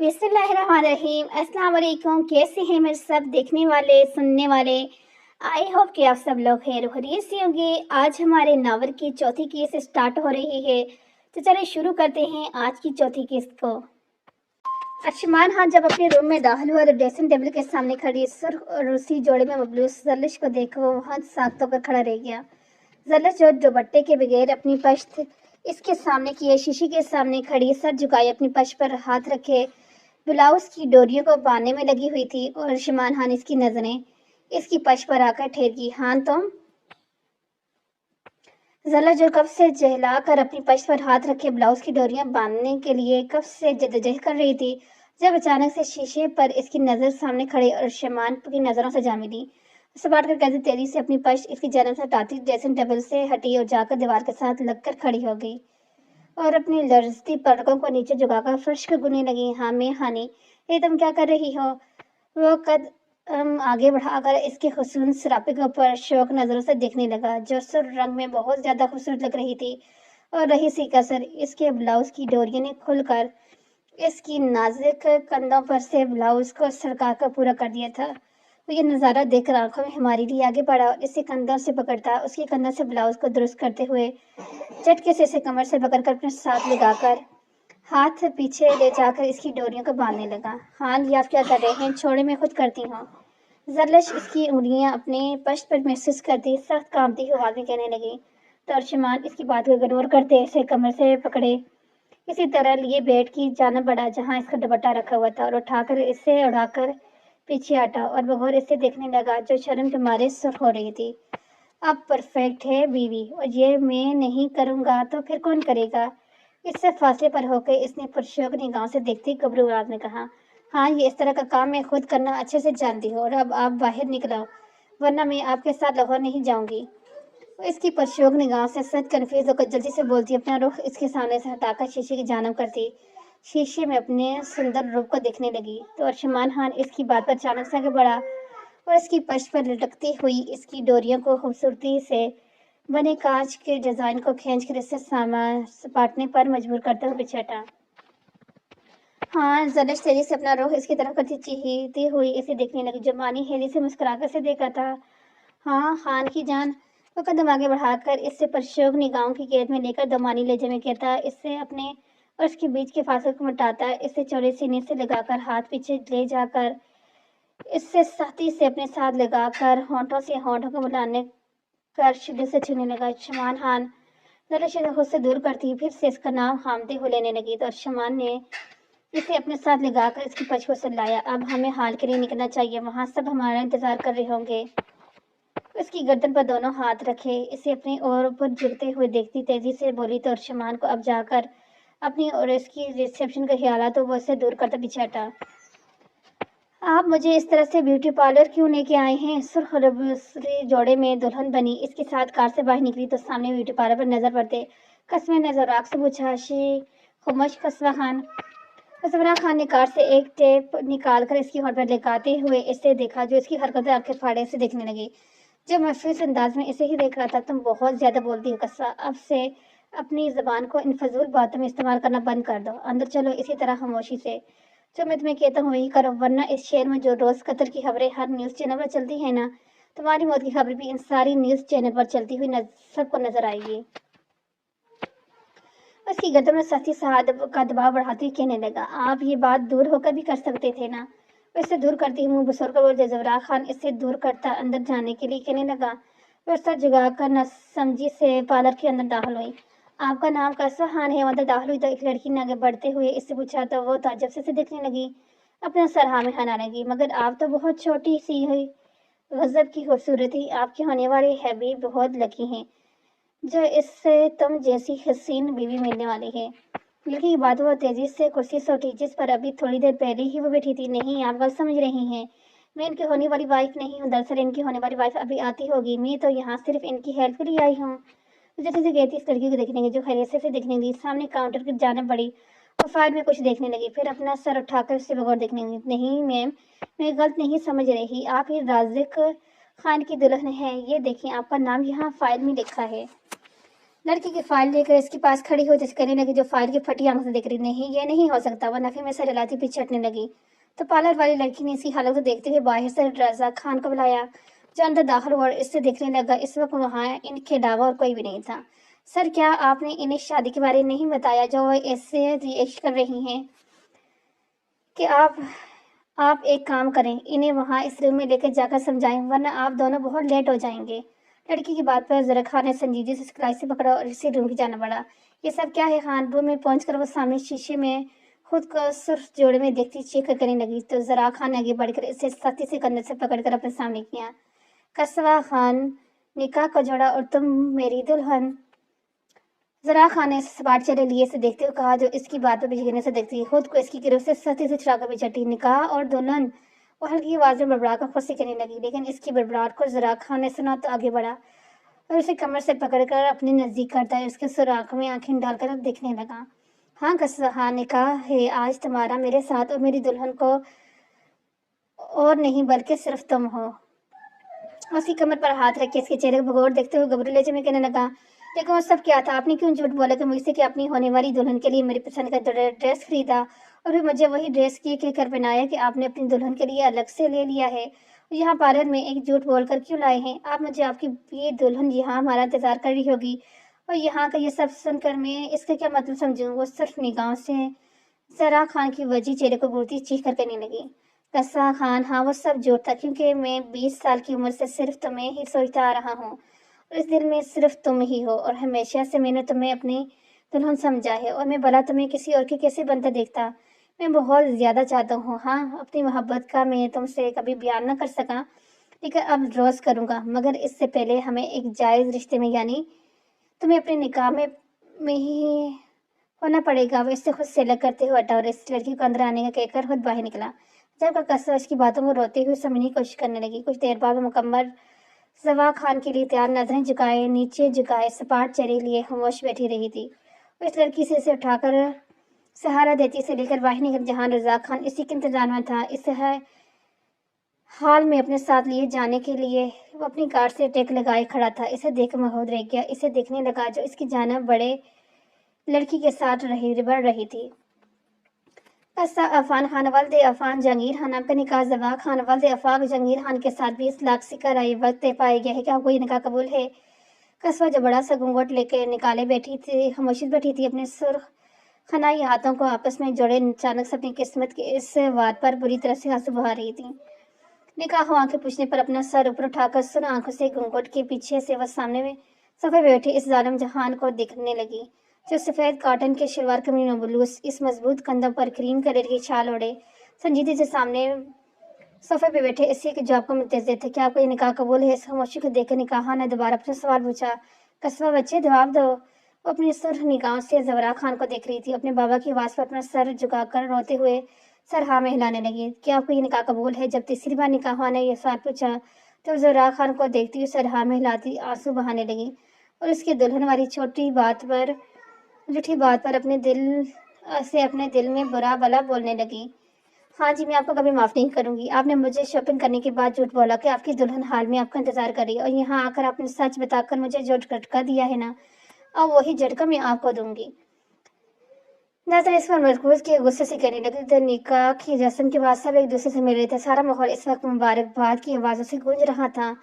बिस्मिल्लाहिर्रहमानिर्रहीम। अस्सलाम वालेकुम। कैसे हैं मेरे सब देखने वाले सुनने वाले। आई होप कि आप सब लोग खैर खैरियत से होंगे। आज हमारे नावल की चौथी किस्त स्टार्ट हो रही है, तो चलिए शुरू करते हैं आज की चौथी किस्त को। अर्शमान खान जब अपने रूम में दाखिल हुआ तो ड्रेसिंग टेबल के सामने खड़ी सुर्ख और रूसी जोड़े में मबलूस जलिश को देखकर वो वहां साख्त होकर खड़ा रह गया। जलिश जो दुपट्टे के बगैर अपनी पश्त इसके सामने किए शीशे के सामने खड़ी, सर झुकाए, अपनी पश्त पर हाथ रखे ब्लाउज की डोरियों को बांधने में लगी हुई थी और अर्शमान खान इसकी नजरें इसकी पश्त पर आकर ठहर गई। हान तुम? जला जो कब से जहला कर अपनी पश्त पर हाथ रखे ब्लाउज की डोरियां बांधने के लिए कब से जद्दोजहद कर रही थी, जब अचानक से शीशे पर इसकी नजर सामने खड़े और अर्शमान की नजरों से जा मिली। उसे बांट कर कैसे तेजी से अपनी पश्त इसकी जन्म से हटाती ड्रेसिंग टेबल से हटी और जाकर दीवार के साथ लगकर खड़ी हो गई और अपनी लर्जती पलकों को नीचे झुकाकर फर्श को गुनने लगी। हाँ मैं हानि, ये तुम क्या कर रही हो? वो कदम आगे बढ़ाकर इसके हुस्न सरापे के ऊपर शौक नजरों से देखने लगा, जो सुर रंग में बहुत ज्यादा खूबसूरत लग रही थी। और रही सी कसर, इसके ब्लाउज की डोरियों ने खुलकर इसकी नाजुक कंधों पर से ब्लाउज को सरका कर पूरा कर दिया था। वो ये नज़ारा देखकर आंखों में हमारे लिए आगे बढ़ा और इसे कंधों से पकड़ता उसकी कंधों से ब्लाउज को दुरुस्त करते हुए झटके से इसे कमर से पकड़कर अपने साथ लगाकर हाथ पीछे ले जाकर इसकी डोरियों को बांधने लगा। हान ये आप क्या कर रहे हैं? छोड़े, मैं खुद करती हूँ। जरलश इसकी उंगलियां अपने पश्त पर महसूस करती सख्त कांपती हुई आवाज में कहने लगी, तो अर्शमान इसकी बात को इग्नोर करते इसे कमर से पकड़े इसी तरह लिए बेड की जाना बढ़ा जहां इसका दुपट्टा रखा हुआ था और उठाकर इसे उड़ाकर पीछे हटा और बगौर इसे देखने लगा, जो शर्म के मारे सुर्ख हो रही थी। अब परफेक्ट है बीवी, और ये मैं नहीं करूंगा तो फिर कौन करेगा? इससे फासले पर होकर इसने पुरशौक निगाहों से देखती गबरू आवाज में कहा, हाँ ये इस तरह का काम मैं खुद करना अच्छे से जानती हूँ, और अब आप बाहर निकलो वरना मैं आपके साथ लाहौर नहीं जाऊंगी। वो इसकी पुरशौक निगाह से सच कन्फ्यूज होकर जल्दी से बोलती, अपना रुख इसके सामने से हटाकर शीशे की जानब करती शीशे में अपने सुंदर रूप को देखने लगी, तो अर्शमान खान इसकी बात पर अचानक से आगे बढ़ा और इसकी पश्त पर लटकती हुई इसकी डोरियों को खूबसूरती से बने कांच के डिजाइन को खींचकर इससे सपाटने पर मजबूर करते हुए पीछे हटा। हाँ, जलिश तेजी से अपना रुख इसकी तरफ करती चीखती हुई इसे देखने लगी, जो मानी हेली से मुस्कुराकर से देखा था। हाँ खान की जान। वो कदम आगे बढ़ाकर इससे परशोक निगाहों की कैद में लेकर दमानी लहजे में कहता, इससे अपने और इसके बीच के फासले को मिटाता, इससे चौड़े सीने से लगाकर हाथ पीछे ले जाकर इससे सख्ती से अपने साथ लगाकर होंठों से होंठों को मिलाने कर शिद्दत से छूने लगा। शमान खान जरा से खुद से दूर करती फिर से इसका नाम हामते हुए लेने लगी, तो शमान ने इसे अपने साथ लगाकर इसकी पछ को लाया। अब हमें हाल के लिए निकलना चाहिए, वहां सब हमारा इंतजार कर रहे होंगे। उसकी गर्दन पर दोनों हाथ रखे इसे अपनी ओर ऊपर झुकते हुए देखती तेजी से बोली, तो अर्शमान को अब जाकर अपनी और इसकी रिसेप्शन का ख्याल तो वो इसे दूर करता पीछे हटा। आप मुझे इस तरह से ब्यूटी पार्लर क्यों लेके आए हैं? सुर्ख रबूसी जोड़े में दुल्हन बनी इसके साथ कार से बाहर निकली तो सामने ब्यूटी पार्लर पर नजर पड़ते कस्मे नजर आग से पूछा, शी खुमश कसवा खान। कसवरा खान ने कार से एक टेप निकालकर इसकी होठ पर लगाते हुए इसे देखा, जो इसकी हरकतें आंखें फाड़े से देखने लगी। जब महफूज अंदाज में इसे ही देख रहा था, तुम बहुत ज्यादा बोलती हो कस्बा, अब से अपनी जबान को इन फजूल बातों में इस्तेमाल करना बंद कर दो। अंदर चलो इसी तरह खामोशी से, जो मैं तुम्हें कहता हूँ वही करो, वरना इस शहर में जो रोज कत्ल की खबरें हर न्यूज चैनल पर चलती है ना, तुम्हारी मौत की खबर भी इन सारी न्यूज चैनल पर चलती हुई सबको नजर आएगी। उसकी गर्दन में सख्ती का दबाव बढ़ाते हुए कहने लगा, आप ये बात दूर होकर भी कर सकते थे ना? इससे दूर करती मुंह बसोर कर बोल जबरा खान इससे दूर करता अंदर जाने के लिए कहने लगा। फिर सर जगाकर न समझी से पार्लर के अंदर दाखिल हुई। आपका नाम कसवा खान है? अंदर दाखिल हुई तो एक लड़की ने आगे बढ़ते हुए इससे पूछा, तो वो ताज्जुब से देखने लगी, अपना सर हाँ में हिलाने लगी, मगर आप तो बहुत छोटी सी हुई, गजब की खूबसूरती आपके होने वाले है भी बहुत लकी हैं, जो इससे तुम जैसी हसीन बीवी मिलने वाली है। लड़की की बात वो तेजी से कुर्सी से उठी जिस पर अभी थोड़ी देर पहले ही वो बैठी थी। नहीं, आप गलत समझ रही हैं, मैं इनकी होने वाली वाइफ नहीं हूँ, दरअसल इनकी होने वाली वाइफ अभी आती होगी, मैं तो यहाँ सिर्फ इनकी हेल्प के लिए आई हूँ। जैसे से कहती इस लड़की को देखने की, जो खैरियत से देखने लगी, सामने काउंटर की जाने पड़ी और फाइल में कुछ देखने लगी, फिर अपना सर उठाकर उससे बगौर देखने लगी। नहीं मैम, मैं गलत नहीं समझ रही, आप ये राजिक खान की दुल्हन है, ये देखिए आपका नाम यहाँ फाइल में लिखा है। लड़की की फाइल लेकर इसके पास खड़ी हो जैसे कहने लगी, जो फाइल की फटी आंखों से देख रही, नहीं ये नहीं हो सकता। वह नफे में सर हिलाती पीछे हटने लगी। तो पार्लर वाली लड़की ने इसकी हालत को देखते हुए बाहर से रजा खान को बुलाया, जो अंदर दाखिल हुआ और इससे देखने लगा। इस वक्त वहाँ इनके अलावा और कोई भी नहीं था। सर, क्या आपने इन्हें शादी के बारे में नहीं बताया, जो वो ऐसे रिएक्ट कर रही हैं कि आप एक काम करें, इन्हें वहाँ इस रूम में लेकर जाकर समझाएं, वरना आप दोनों बहुत लेट हो जाएंगे। लड़की की बात पर जरा खान ने संजीदगी से सिखलाई से पकड़ा और इसी रूम की जाना बढ़ा। ये सब क्या है खान? रूम में पहुंचकर वो सामने शीशे में खुद को सुर्ख जोड़े में देखती चीख कर करने लगी। तो जरा खान ने आगे बढ़कर इसे सख्ती से कंधे से पकड़कर अपने सामने किया। कसवा खान, निकाह का जोड़ा और तुम मेरी दुल्हन। जरा खान ने सपाट चेहरे लिए से देखते हुए कहा, जो इसकी बात पर बिजगने से देखती, खुद को इसकी गिरफ्त से सख्ती से छुड़ाकर भी चटी। निकाह और दुल्हन? वो हल्की आवाज में बड़बड़ाकर खुद से कहने लगी, लेकिन इसकी बड़बड़ाहट को जरा खान ने सुना तो आगे बढ़ा और उसे कमर से पकड़कर अपने नजदीक करता है उसके सुर आंखों में आंखें डालकर देखने लगा। हाँ कसहा, निकाह है आज तुम्हारा मेरे साथ, और मेरी दुल्हन को और नहीं बल्कि सिर्फ तुम हो। उसकी कमर पर हाथ रख के इसके चेहरे को भगोड़ देखते हुए घबरू लहजे में कहने लगा, लेकिन वो सब क्या था? आपने क्यों झूठ बोला कि मुझसे कि अपनी होने वाली दुल्हन के लिए मेरी पसंद का ड्रेस खरीदा और फिर मुझे वही ड्रेस की कहकर पहनाया कि आपने अपनी दुल्हन के लिए अलग से ले लिया है? यहाँ पार्लर में एक झूठ बोलकर क्यों लाए हैं आप मुझे? आपकी ये दुल्हन यहाँ हमारा इंतजार कर रही होगी, और यहाँ का ये सब सुनकर मैं इसका क्या मतलब समझूं? वो सिर्फ निगाहों से जरा खान की वजी चेहरे को घूरती चीख कर कहने लगी, कस्सा खान, हाँ वो सब झूठ था, क्योंकि मैं 20 साल की उम्र से सिर्फ तुम्हें ही सोचता आ रहा हूँ और इस दिल में सिर्फ तुम ही हो, और हमेशा से मैंने तुम्हें अपनी दुल्हन समझा है, और मैं भला तुम्हें किसी और के कैसे बनता देखता? मैं बहुत ज्यादा चाहता हूँ, हाँ, अपनी मोहब्बत का मैं तुमसे कभी बयान न कर सका, लेकिन अब रोज करूँगा, मगर इससे पहले हमें एक जायज़ रिश्ते में, यानी तुम्हें अपने निकाह में ही होना पड़ेगा। वो इससे खुद से अलग करते हुए हटा और इस लड़की को अंदर आने का कहकर खुद बाहर निकला, जबकि कसर उसकी बातों को रोते हुए समझने की कोशिश करने लगी। कुछ देर बाद वो मुकम्मल जवा खान के लिए तैयार, नजरें झुकाए नीचे झुकाए सपाट चेहरे लिए खामोश बैठी रही थी। वो इस लड़की से इसे उठाकर सहारा देती से लेकर बाहर निकल, जहाँ रजा खान इसी के इंतजार में था। इसे हाल में अपने साथ लिए जाने के लिए वो अपनी कार से टेक लगाए खड़ा था। इसे देख महमूद रह गया, इसे देखने लगा जो इसकी जान बड़े लड़की के साथ बढ़ रही थी। कस्सा अफान खान वल्द अफान जहांगीर खान, आपका निकाह जवा खान वल्द अफाक जहांगीर खान के साथ 20 लाख सिक्का राय वक्त तय पाया गया है। क्या आपको ये निकाह कबूल है? कस्बा जो बड़ा सा घूंघट लेके निकाले बैठी थी, खामोशी बैठी थी, अपने सुर्ख खनाई हाथों को आपस में जोड़े अचानक से अपनी किस्मत के इस वार पर बुरी तरह से आंसू बहा रही थी। निकाह आंखें पूछने पर अपना सर ऊपर उठाकर सुन आंखों से घूंघट के पीछे से वह सामने में सफे बैठे इस जालिम जहान को देखने लगी, जो सफेद कॉटन के शलवार कमीज में बलूस, इस मजबूत कंधों पर क्रीम कलर की छाल ओढ़े संजीदगी से सामने सोफे पे बैठे इसी के जवाब को मुंतज़िर थे। क्या आपको ये निकाह कबूल है? इस खामोशी को देखकर निकाह ने दोबारा अपना सवाल पूछा। कस्बा, बच्चे जवाब दो। वो अपनी सुर्ख निगाहों से जवरा खान को देख रही थी, अपने बाबा की आवाज़ पर अपना सर झुकाकर रोते हुए सर हाँ में हिलाने लगी। क्या आपको ये निकाह कबूल है? जब तीसरी बार निकाह ने यह सवाल पूछा तो जवरा खान को देखती हुई सर हाँ में हिलाती आंसू बहाने लगी और उसकी दुल्हन वाली झूठी बात पर अपने दिल में बुरा भला बोलने लगी। हाँ जी, मैं आपको कभी माफ़ नहीं करूंगी। आपने मुझे शॉपिंग करने के बाद झूठ बोला कि आपकी दुल्हन हाल में आपका इंतजार कर रही है, और यहाँ आकर आपने सच बताकर मुझे जो झटका दिया है ना, अब वही झटका मैं आपको दूंगी। नजर इस पर मजबूर के गुस्से से कहने लगी। तो निकाह की रस्म के बाद सब एक दूसरे से मिल रहे थे। सारा माहौल इस वक्त मुबारकबाद की आवाज़ों से गूंज रहा था।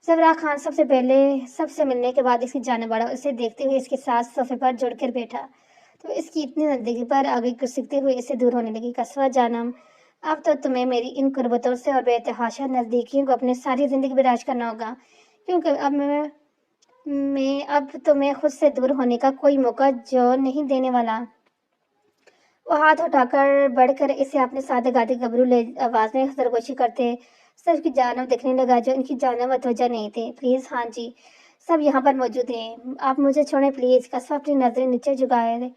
जबरा खान सबसे मिलने के बाद इसकी जाने बढ़ा, उसे देखते हुए इसके साथ सोफे पर जुड़कर बैठा तो इसकी इतनी नजदीकी पर आगे घुसकते हुए इससे दूर होने लगी। कसवा जानम, अब तो तुम्हें मेरी इन कुर्बतों से और बेतहाशा नज़दीकियों को अपनी सारी ज़िंदगी बर्दाश्त करना होगा, क्योंकि अब तुम्हें खुद से दूर होने का कोई मौका जो नहीं देने वाला। वो हाथ उठाकर बढ़कर इसे अपने साथ गाते गबरू ले आवाज में सरगोशी करते सर की जानब देखने लगा, जो इनकी जानब मतवजा नहीं थे। प्लीज़, हाँ जी, सब यहाँ पर मौजूद हैं, आप मुझे छोड़ें प्लीज़। कसवा अपनी नजरें नीचे झुकाए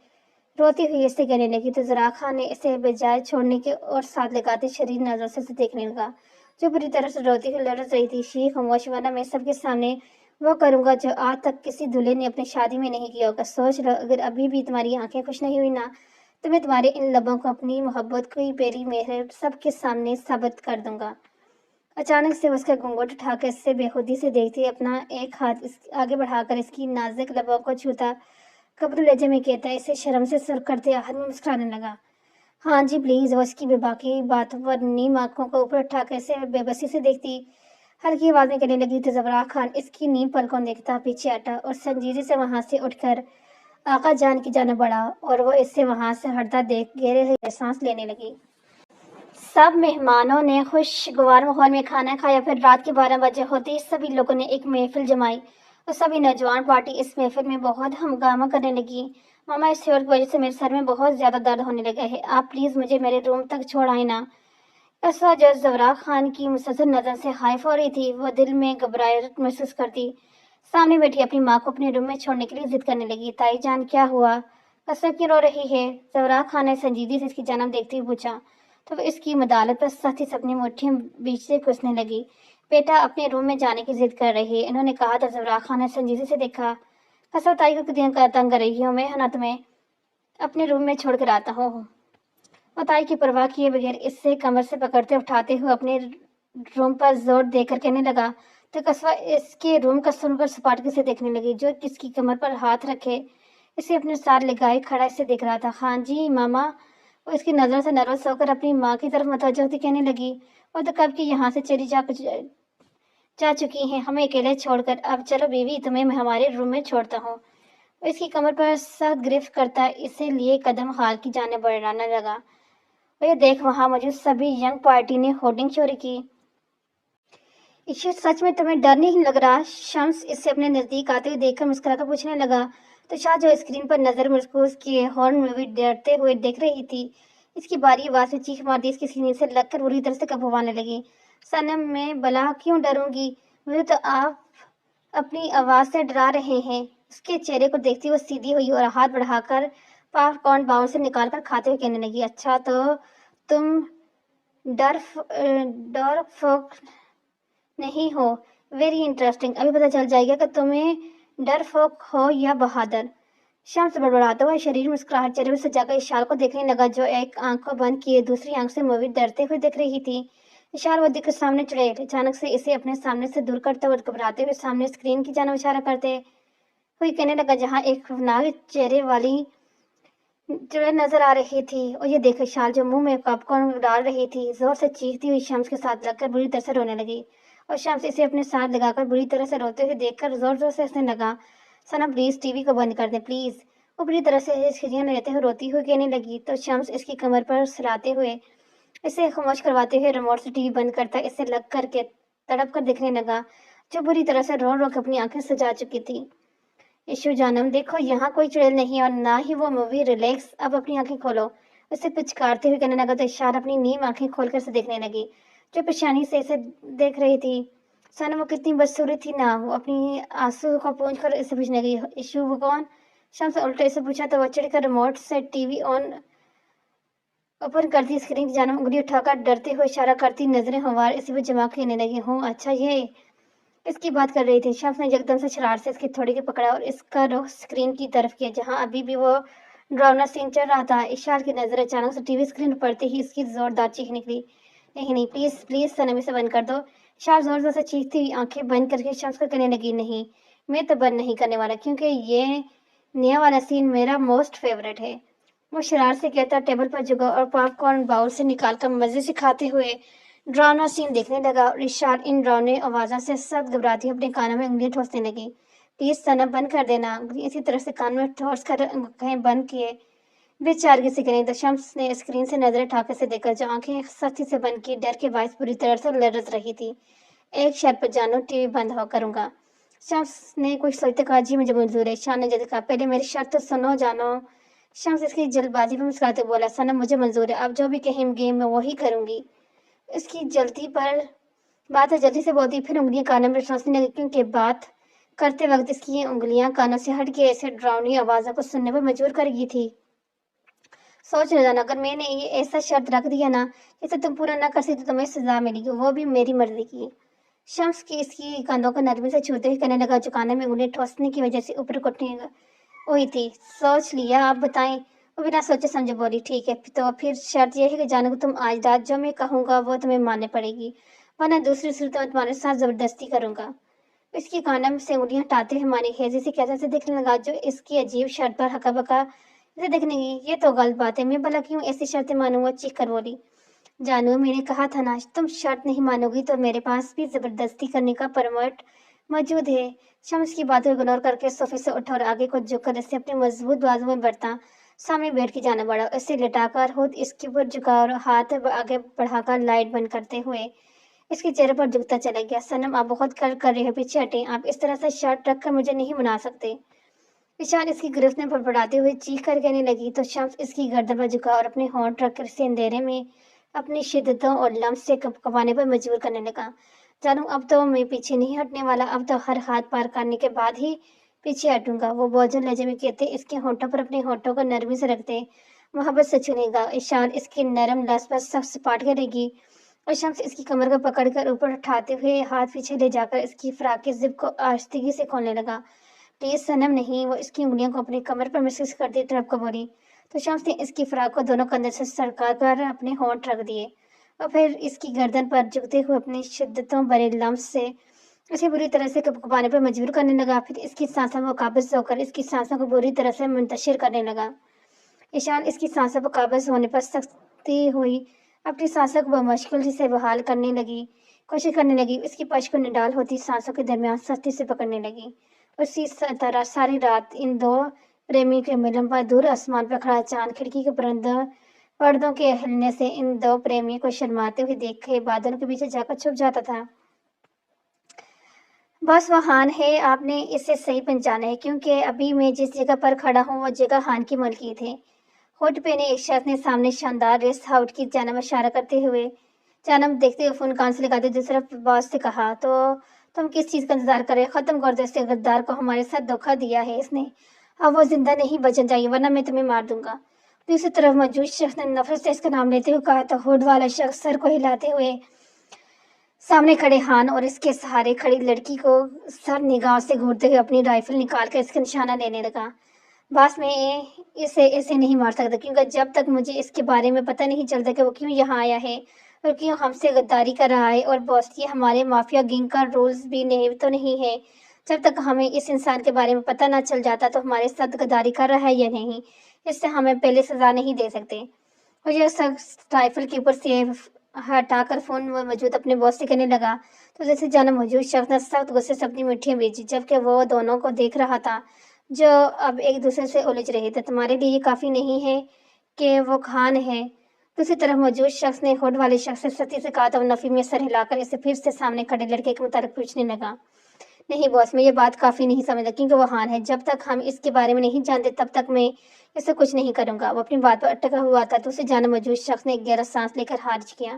रोती हुई इससे कहने लगी, तो जरा खान ने इसे बजाय छोड़ने के और साथ लगाते शरीर नजरों से देखने लगा, जो बुरी तरह से रोती हुई लड़ रही थी। शी खामोश, वरना मैं सबके सामने वो करूंगा जो आज तक किसी दूल्हे ने अपनी शादी में नहीं किया होगा। सोच लो, अगर अभी भी तुम्हारी आंखें खुश नहीं हुई ना, तो मैं तुम्हारे इन लबों को अपनी मोहब्बत की बेरी मेहर सबके सामने साबित कर दूंगा। अचानक से उसका घूंघट उठाकर इससे बेखुदी से देखती, अपना एक हाथ आगे बढ़ाकर इसकी नाजुक लबों को छूता, कब्र लहजे में कहता, इसे शर्म से सर करते आदमी मुस्कुराने लगा। हाँ जी प्लीज। वो उसकी बेबाकी बातों पर नीम आंखों को ऊपर उठाकर इसे बेबसी से देखती, हल्की आवाज में कहने लगी तो जबरा खान इसकी नीम पलकों देखता पीछे हटा और संजीदे से वहां से उठकर आका जान की जाने बढ़ा और वो इससे वहां से हटता देख गहरे सांस लेने लगी। सब मेहमानों ने खुशगवार माहौल में खाना खाया। फिर रात के 12 बजे होते ही सभी लोगों ने एक महफिल जमाई और सभी नौजवान पार्टी इस महफिल में बहुत हंगामा करने लगी। मामा, इस शोर की वजह से मेरे सर में बहुत ज्यादा दर्द होने लगा है, आप प्लीज मुझे मेरे रूम तक छोड़ आए ना। इस वजह जवरा खान की मुसलसल नजर से हाइफ हो रही थी। वो दिल में घबराहट महसूस करती सामने बैठी अपनी माँ को अपने रूम में छोड़ने के लिए जिद करने लगी। ताई जान क्या हुआ, कसर क्यों रो रही है? जवरा खान ने संजीदगी से इसकी जानब देखते हुए पूछा तो वो इसकी मदालत पर सख्ती से अपनी मुट्ठी बीच से कुसने लगी। बेटा अपने रूम में जाने की जिद कर रही है, इन्होंने कहा था। जवरा खान ने संजीदगी से देखा। कसर ताई को कितनी तंग कर रही हूँ मैं, है ना, तुम्हें अपने रूम में छोड़ कर आता हूँ। वो ताई की परवाह किए बगैर इससे कमर से पकड़ते उठाते हुए अपने रूम पर जोर देकर कहने लगा तो कस्बा इसके रूम का सुनकर सपाटकी से देखने लगी, जो किसकी कमर पर हाथ रखे इसे अपने साथ लगाए खड़ा इसे देख रहा था। हाँ जी मामा। वो इसकी नजरों से नर्वस होकर अपनी माँ की तरफ मुतवज्जो होती कहने लगी, वो तो कब की यहाँ से चली जा चुकी हैं हमें अकेले छोड़कर। अब चलो बीवी, तुम्हें मैं हमारे रूम में छोड़ता हूँ। वो इसकी कमर पर सख्त गिरफ्त करता इसे लिए कदम हाल की जाने बढ़ाने लगा। वो देख वहां मौजूद सभी यंग पार्टी ने होर्डिंग चोरी की। ईश्वर, सच में तुम्हें डर नहीं लग रहा? शम्स इससे अपने नजदीक आते हुए देखकर मुस्कुराकर पूछने लगा तो शाह जो स्क्रीन पर नजर मरकूज किए हॉर्न में भी डरते हुए देख रही थी, इसकी बारी आवाज में चीख मार दी इसकी सीने से लगकर बुरी तरह से कबूवाने लगी। सनम, मैं भला क्यों डरूंगी, मुझे तो आप अपनी आवाज से डरा रहे हैं। उसके चेहरे को देखती हुए सीधी हुई और हाथ बढ़ाकर पॉपकॉर्न बाउल से निकालकर खाते हुए कहने लगी, अच्छा तो तुम डर डर फोक नहीं हो। वेरी इंटरेस्टिंग, अभी पता चल जाएगा कि तुम्हें डरपोक हो या बहादुर। शम्स बड़बड़ाता हुआ शरीर मुस्कुराहट चेहरे में सजाकर इशाल को देखने लगा, जो एक आंख को बंद किए दूसरी आंख से मूवी डरते हुए देख रही थी। इशाल वो दिख सामने चढ़े, अचानक से इसे अपने सामने से दूर करते हुए घबराते हुए सामने स्क्रीन की जानब इशारा करते हुए कहने लगा, जहाँ एक खौफनाक चेहरे वाली जो नजर आ रही थी। और ये देख इशाल जो मुंह में पॉपकॉर्न डाल रही थी जोर से चीखती हुई शम्स के साथ लगकर बुरी तरह से रोने लगी और शम्स इसे अपने साथ लगाकर बुरी तरह से रोते हुए देखकर जोर जोर से हंसने लगा। सना प्लीज टीवी को बंद कर दे प्लीज। वो बुरी तरह से हिचकियां लेते हुए रोती हुई कहने लगी तो शम्स इसकी कमर पर सलाते हुए इसे खामोश करवाते हुए रिमोट से टीवी बंद करता इसे लग करके तड़प कर देखने लगा, जो बुरी तरह से रो रो कर अपनी आंखें सजा चुकी थी। यशु जानम, देखो यहाँ कोई चुड़ैल नहीं और ना ही वो मूवी, रिलैक्स, अब अपनी आंखें खोलो। उसे पुचकारते हुए कहने लगा तो इशारा अपनी नीम आंखें खोलकर से देखने लगी, जो परेशानी से इसे देख रही थी। सनम, वो कितनी बदसूरत थी ना। वो अपनी आंसू को पूंछ कर इसे पूछने लगी, यशु वो कौन? शम्स उल्टे इसे पूछा तो वो चिढ़कर रिमोट से टीवी ऑन ओपन करती स्क्रीन की जानब उंगली उठाकर डरते हुए इशारा करती नजरें हमार इसी पर जमा कहने लगी, हूँ अच्छा ये इसकी बात कर रही थी। शम्स ने एकदम से शरारत से इसकी थोड़ी के पकड़ा और इसका रुख स्क्रीन की तरफ किया, जहां अभी भी वो ड्रावना सीन चल रहा था। इशार की नजर अचानक से टीवी स्क्रीन पर पड़ते ही इसकी जोरदार चीख निकली, नहीं नहीं प्लीज प्लीज सनम, इसे बंद कर दो। इशार जोर जोर से चीखती हुई आंखें बंद करके शम्स को कहने लगी, नहीं मैं तो बंद नहीं करने वाला, क्योंकि ये नया वाला सीन मेरा मोस्ट फेवरेट है। वो शरारत से कहता टेबल पर झुका और पॉपकॉर्न बाउल से निकालकर मजे से खाते हुए ड्रावना सीन देखने लगा और इशार इन ड्रावने आवाज़ों से सख्त घबराती अपने कानों में उंगलियां ठोसने लगी। प्लीज सनम, बंद कर देना। उंगली इसी तरह से कान में ठोस कर आंखें बंद किए बेचारगी से करें तो शम्स ने स्क्रीन से नजर उठाकर से देखा, जो आंखें सख्ती से बंद की डर के बायस बुरी तरह से लरज रही थी। एक शर्त पर जानो, टीवी बंद हो करूंगा। शम्स ने कुछ सोचते कहा, जी मुझे मंजूर है। शान ने जल्दी कहा, पहले मेरी शर्त तो सुनो जानो। शम्स इसकी जल्दबाजी में मुस्कुराते बोला, सनम मुझे मंजूर है, आप जो भी कहेंगे मैं वही करूंगी। इसकी जल्दी पर बात है जल्दी से बोलती, फिर उंगलियां कानों में ठोंसने लगी, क्योंकि बात करते वक्त इसकी ये उंगलियां कानों से हट के ऐसे डरावनी आवाजों को सुनने पर मजबूर कर रही थी। सोच रहे जाना, अगर मैंने ये ऐसा शर्त रख दिया ना इसे तुम पूरा ना कर सकी तो तुम्हें सजा मिलेगी, वो भी मेरी मर्जी की। शम्स की इसकी कंधों को नरमी से छूते ही कहने लगा, जो कानों में उंगली ठोसने की वजह से ऊपर उठने हुई थी। सोच लिया, आप बताएं। वो बिना सोचे समझे बोली, ठीक है तो फिर शर्त यह है कि जानो कि तुम आज रात जो मैं कहूँगा वो तुम्हें माननी पड़ेगी, ورنہ دوسری صورت میں تمہارے ساتھ زبردستی کروں گا۔ اس کی کانم سے انگلیاں ہٹاتے ہوئے مانی خیزی سے کیسے دیکھنے لگا، جو اس کی عجیب شرط پر ہکا بکا اسے دیکھنے کی۔ یہ تو غلط بات ہے، میں بھلا کیوں ایسی شرطیں مانوں گا؟ چیخ کر بولی۔ جانو، میں نے کہا تھا نا، تم شرط نہیں مانو گی تو میرے پاس بھی زبردستی کرنے کا پرمٹ موجود ہے۔ شمس کی باتوں کو اگنور کر کے صوفے سے اٹھا اور آگے کو جھک کر اسے اپنے مضبوط بازو میں بڑھتا سامنے بیٹھ کی جانا بڑھا، اسے لٹا کر خود اس کے اوپر جھکا اور ہاتھ آگے بڑھا کر لائٹ بند کرتے ہوئے اس کے چہرے پر جھکتا چلا گیا۔ صنم، آپ بہت کر رہے ہو، پیچھے ہٹیں، آپ اس طرح سے شرط رکھ کر مجھے نہیں منا سکتے۔ ایشان اس کی گرفت میں پڑپڑاتے ہوئے چیخ کر کہنے لگی تو شمس اس کی گردن پر جھکا اور اپنے ہونٹ رکھ کر اسے اندھیرے میں اپنی شدتوں اور لمس سے کپانے پر مجبور کرنے لگا۔ جانو، اب تو میں پیچھے نہیں ہٹنے والا، اب تو ہر ہاتھ پار کرنے کے بعد ہی پیچھے ہٹوں گا، وہ بوجھل لہجے میں کہتے اس کے ہونٹوں پر اپنے ہونٹوں کو نرمی سے رکھتے محبت سے چھونے گا۔ ایشان اس کے نرم لبس پر سخت سپاٹ کرے گی اور شمس اس کی کمر کو پکڑ کر اوپر اٹھاتے ہوئے ہاتھ پیچھے لے جا کر اس کی فراق کے زپ کو آہستگی سے کھولنے لگا۔ پلیز صنم، نہیں، وہ اس کی انگلیاں کو اپنی کمر پر محسوس کرتی طرف کو بولی تو شمس نے اس کی فراق کو دونوں کندھے سے سرکا کر اپنے ہونٹ رکھ دیے اور پھر اس کی گردن پر جھکتے ہوئے اپنی شدتوں بھرے لمس سے اسے بری طرح سے کپانے پر مجبور کرنے لگا۔ پھر اس کی سانسوں کو قابض ہو کر اس کی سانسوں کو بری طرح سے منتشر کرنے لگا۔ ایشان اس کی سانسوں پر قابض ہونے پر سختی ہوئی اپنی سانسوں کو بمشکل سے بحال کرنے لگی کوشش کرنے لگی، اس کی پشت کو نڈال ہوتی سانسوں کے درمیان سختی سے پکڑنے لگی۔ اسی طرح ساری رات ان دو پریمی کے ملن پر دور آسمان پر کھڑا چاند کھڑکی کے پردوں کے ہلنے سے ان دو پریمیوں کو شرماتے ہوئے دیکھے بادلوں کے پیچھے جا کر چھپ جاتا تھا۔ بس وہ ہان ہے، آپ نے اسے صحیح پہچانا ہے، کیونکہ ابھی میں جس جگہ پر کھڑا ہوں وہ جگہ ہان کی ملکیت ہے۔ ہوٹ پہنے ایک شخص نے سامنے شاندار ریسٹ ہاؤس کی جانب اشارہ کرتے ہوئے جانب دیکھتے ہوئے فون کان سے لگاتے دوسرے باس سے کہا، تو تم کس چیز کا انتظار کر رہے؟ ختم کر دو اس غدار کو، ہمارے ساتھ دھوکہ دیا ہے اس نے، اب وہ زندہ نہیں بچنا چاہیے ورنہ میں تمہیں مار دوں گا۔ دوسری طرف موجود شخص نے نفرت سے اس کا نام لیتے ہوئے کہا تو ہوڈ والا شخص سر کو ہلاتے ہوئے سامنے کھڑے ہان اور اس کے سہارے کھڑی لڑکی کو سر نگاہ سے گھورتے ہوئے اپنی رائفل نکال کر اس کا نشانہ لینے لگا۔ باس، میں اسے ایسے نہیں مار سکتا، کیونکہ جب تک مجھے اس کے بارے میں پتہ نہیں چلتا کہ وہ کیوں یہاں آیا ہے اور کیوں ہم سے غداری کر رہا ہے، اور باس، یہ ہمارے مافیا گینگ کا رولز بھی تو نہیں ہے، جب تک ہمیں اس انسان کے بارے میں پتہ نہ چل جاتا تو ہمارے ساتھ غداری کر رہا ہے یا نہیں، اس سے ہمیں پہلے سزا نہیں دے سکتے۔ اور یہ شخص رائفل کے اوپر سے ہٹا کر فون میں موجود اپنے باس سے کہنے لگا تو جیسے جانا موجود شخص نے سخت غصے سے اپنی مٹھیاں بھیجی، جبکہ وہ دونوں کو دیکھ رہا تھا جو اب ایک دوسرے سے الجھ رہے تھے۔ تمہارے لیے یہ کافی نہیں ہے کہ وہ خان ہے؟ دوسری طرف موجود شخص نے ہوڈ والے شخص سے سختی سے کہا تو وہ نفی میں سر ہلا کر اسے پھر سے سامنے کھڑے لڑکے کے متعلق پوچھنے لگا۔ نہیں باس، میں یہ بات کافی نہیں سمجھتا، کیونکہ وہ خان ہے، جب تک ہم اس کے بارے میں نہیں جانتے تب تک میں اسے کچھ نہیں کروں گا۔ وہ اپنی بات پر اٹکا ہوا تھا تو اسے جانا موجود شخص نے ایک گہرا سانس لے کر خارج کیا۔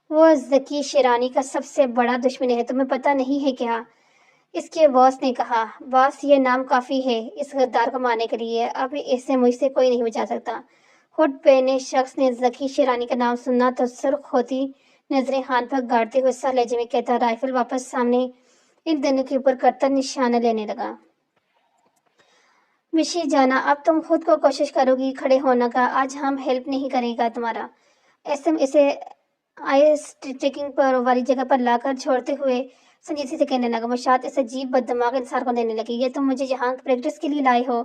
وہ ذکی شیرانی کا سب سے بڑا دشمن ہے، تمہیں پتہ نہیں ہے کیا؟ اس کے باس نے کہا۔ باس، یہ نام کافی ہے اس غدار کو مارنے کے لیے، اب اسے مجھ سے کوئی نہیں بچا سکتا۔ ہوڈ پہنے شخص نے ذکی شیرانی کا نام سنا تو سرخ ہوتی نظریں ہان پر گاڑتے ہوئے سر لہجے میں کہتا رائفل واپس سامنے ان دونوں کے اوپر کرتا نشانہ لینے لگا۔ مشی جانا، اب تم خود کو کوشش کرو گی کھڑے ہونے کا، آج ہم ہیلپ نہیں کرے گا تمہارا۔ ایسم اسے آئس ٹریکنگ پر والی جگہ پر لا کر چھوڑتے ہوئے سنجیدگی سے کہنے لگا۔ مشاط اس عجیب بد دماغ انسان کو دینے لگی، یہ تم مجھے یہاں پریکٹس کے لیے لائے ہو؟